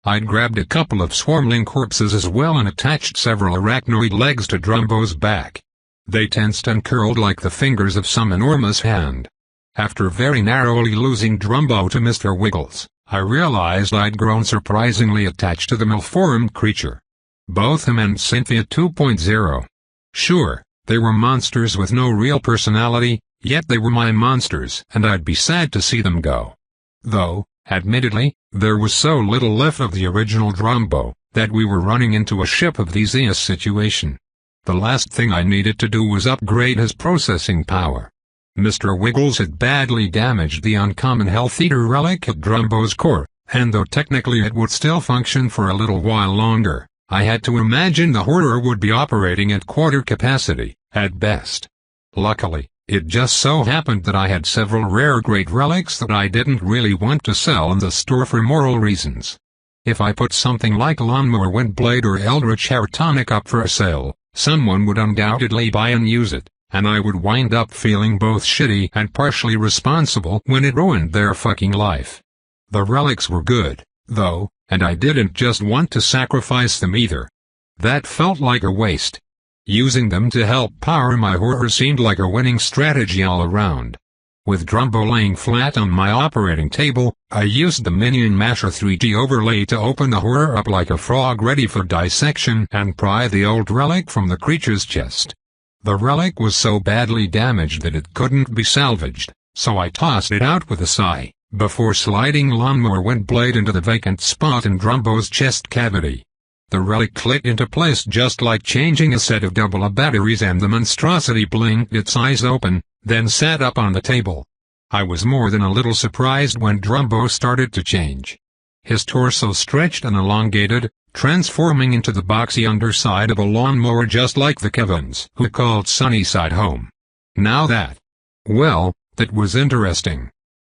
I'd grabbed a couple of swarmling corpses as well and attached several arachnoid legs to Drumbo's back. They tensed and curled like the fingers of some enormous hand. After very narrowly losing Drumbo to Mr. Wiggles, I realized I'd grown surprisingly attached to the malformed creature. Both him and Cynthia 2.0. Sure, they were monsters with no real personality, yet they were my monsters and I'd be sad to see them go. Though, admittedly, there was so little left of the original Drumbo, that we were running into a ship of the Zeus situation. The last thing I needed to do was upgrade his processing power. Mr. Wiggles had badly damaged the uncommon Health Eater relic at Drumbo's core, and though technically it would still function for a little while longer, I had to imagine the horror would be operating at quarter capacity, at best. Luckily, it just so happened that I had several rare great relics that I didn't really want to sell in the store for moral reasons. If I put something like Lawnmower Windblade or Eldritch Hair Tonic up for a sale, someone would undoubtedly buy and use it, and I would wind up feeling both shitty and partially responsible when it ruined their fucking life. The relics were good, though, and I didn't just want to sacrifice them either. That felt like a waste. Using them to help power my horror seemed like a winning strategy all around. With Drumbo laying flat on my operating table, I used the Minion Masher 3D overlay to open the horror up like a frog ready for dissection and pry the old relic from the creature's chest. The relic was so badly damaged that it couldn't be salvaged, so I tossed it out with a sigh, before sliding Lawnmower Windblade into the vacant spot in Drumbo's chest cavity. The relic clicked into place just like changing a set of AA batteries, and the monstrosity blinked its eyes open, then sat up on the table. I was more than a little surprised when Drumbo started to change. His torso stretched and elongated, transforming into the boxy underside of a lawnmower just like the Kevins who called Sunnyside home. Now that was interesting.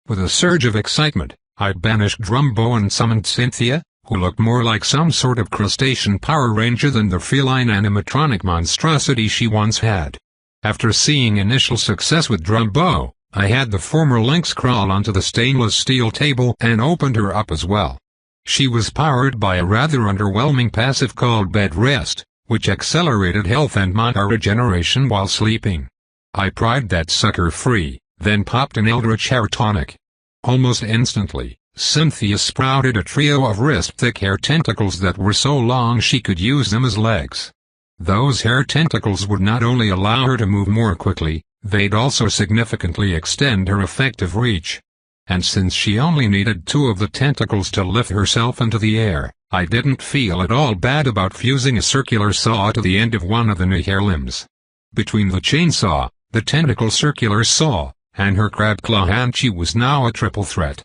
With a surge of excitement, I banished Drumbo and summoned Cynthia, who looked more like some sort of crustacean Power Ranger than the feline animatronic monstrosity she once had. After seeing initial success with Drumbo, I had the former Lynx crawl onto the stainless steel table and opened her up as well. She was powered by a rather underwhelming passive called Bed Rest, which accelerated health and mana regeneration while sleeping. I pried that sucker free, then popped an eldritch hair tonic. Almost instantly, Cynthia sprouted a trio of wrist-thick hair tentacles that were so long she could use them as legs. Those hair tentacles would not only allow her to move more quickly, they'd also significantly extend her effective reach. And since she only needed 2 of the tentacles to lift herself into the air, I didn't feel at all bad about fusing a circular saw to the end of one of the new hair limbs. Between the chainsaw, the tentacle circular saw, and her crab claw hand, she was now a triple threat.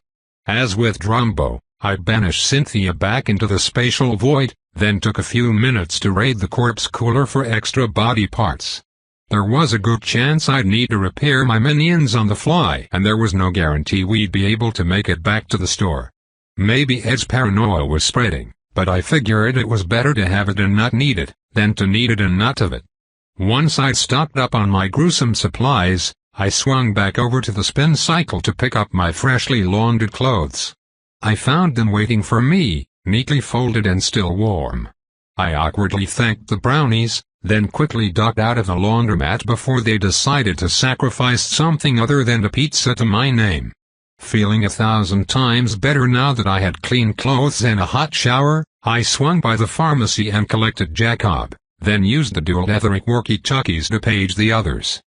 As with Drumbo, I banished Cynthia back into the spatial void, then took a few minutes to raid the corpse cooler for extra body parts. There was a good chance I'd need to repair my minions on the fly, and there was no guarantee we'd be able to make it back to the store. Maybe Ed's paranoia was spreading, but I figured it was better to have it and not need it, than to need it and not have it. Once I'd stocked up on my gruesome supplies, I swung back over to the spin cycle to pick up my freshly laundered clothes. I found them waiting for me, neatly folded and still warm. I awkwardly thanked the brownies, then quickly ducked out of the laundromat before they decided to sacrifice something other than a pizza to my name. Feeling 1,000 times better now that I had clean clothes and a hot shower, I swung by the pharmacy and collected Jacob, then used the dual etheric walkie-talkies to page the others.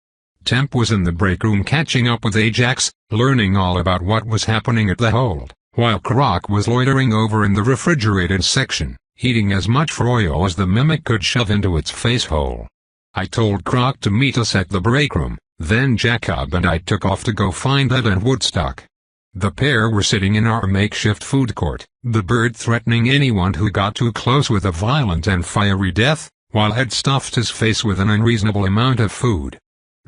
Temp was in the break room catching up with Ajax, learning all about what was happening at the hold, while Croc was loitering over in the refrigerated section, eating as much froyo as the mimic could shove into its face hole. I told Croc to meet us at the break room, then Jacob and I took off to go find Ed and Woodstock. The pair were sitting in our makeshift food court, the bird threatening anyone who got too close with a violent and fiery death, while Ed stuffed his face with an unreasonable amount of food.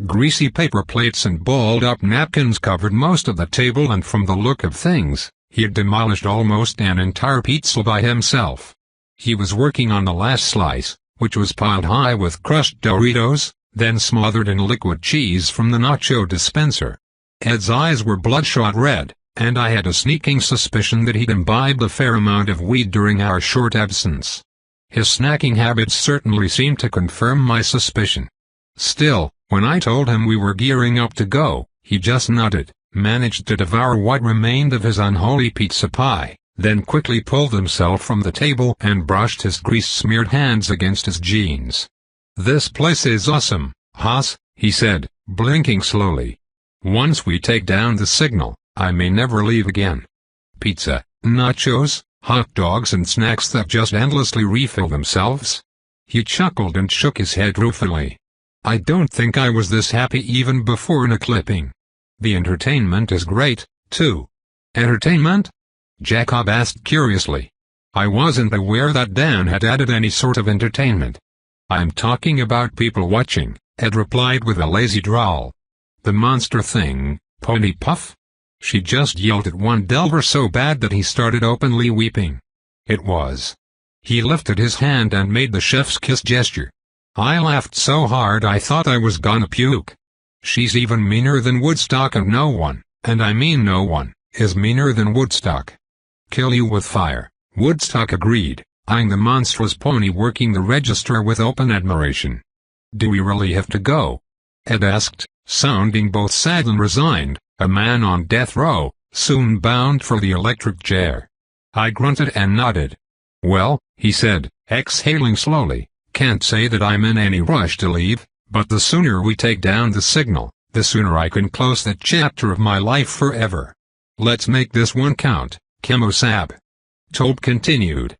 Greasy paper plates and balled-up napkins covered most of the table, and from the look of things, he had demolished almost an entire pizza by himself. He was working on the last slice, which was piled high with crushed Doritos, then smothered in liquid cheese from the nacho dispenser. Ed's eyes were bloodshot red, and I had a sneaking suspicion that he'd imbibed a fair amount of weed during our short absence. His snacking habits certainly seemed to confirm my suspicion. Still, when I told him we were gearing up to go, he just nodded, managed to devour what remained of his unholy pizza pie, then quickly pulled himself from the table and brushed his grease-smeared hands against his jeans. "This place is awesome, Haas," he said, blinking slowly. "Once we take down the signal, I may never leave again. Pizza, nachos, hot dogs and snacks that just endlessly refill themselves." He chuckled and shook his head ruefully. "I don't think I was this happy even before a clipping. The entertainment is great, too." "Entertainment?" Jacob asked curiously. I wasn't aware that Dan had added any sort of entertainment. "I'm talking about people watching," Ed replied with a lazy drawl. "The monster thing, Pony Puff?" She just yelled at one Delver so bad that he started openly weeping. It was. He lifted his hand and made the chef's kiss gesture. I laughed so hard I thought I was gonna puke. "She's even meaner than Woodstock, and no one, and I mean no one, is meaner than Woodstock." "Kill you with fire," Woodstock agreed, eyeing the monstrous pony working the register with open admiration. "Do we really have to go?" Ed asked, sounding both sad and resigned, a man on death row, soon bound for the electric chair. I grunted and nodded. "Well," he said, exhaling slowly, "can't say that I'm in any rush to leave, but the sooner we take down the signal, the sooner I can close that chapter of my life forever. Let's make this one count, Chemo-Sab." Tobe continued,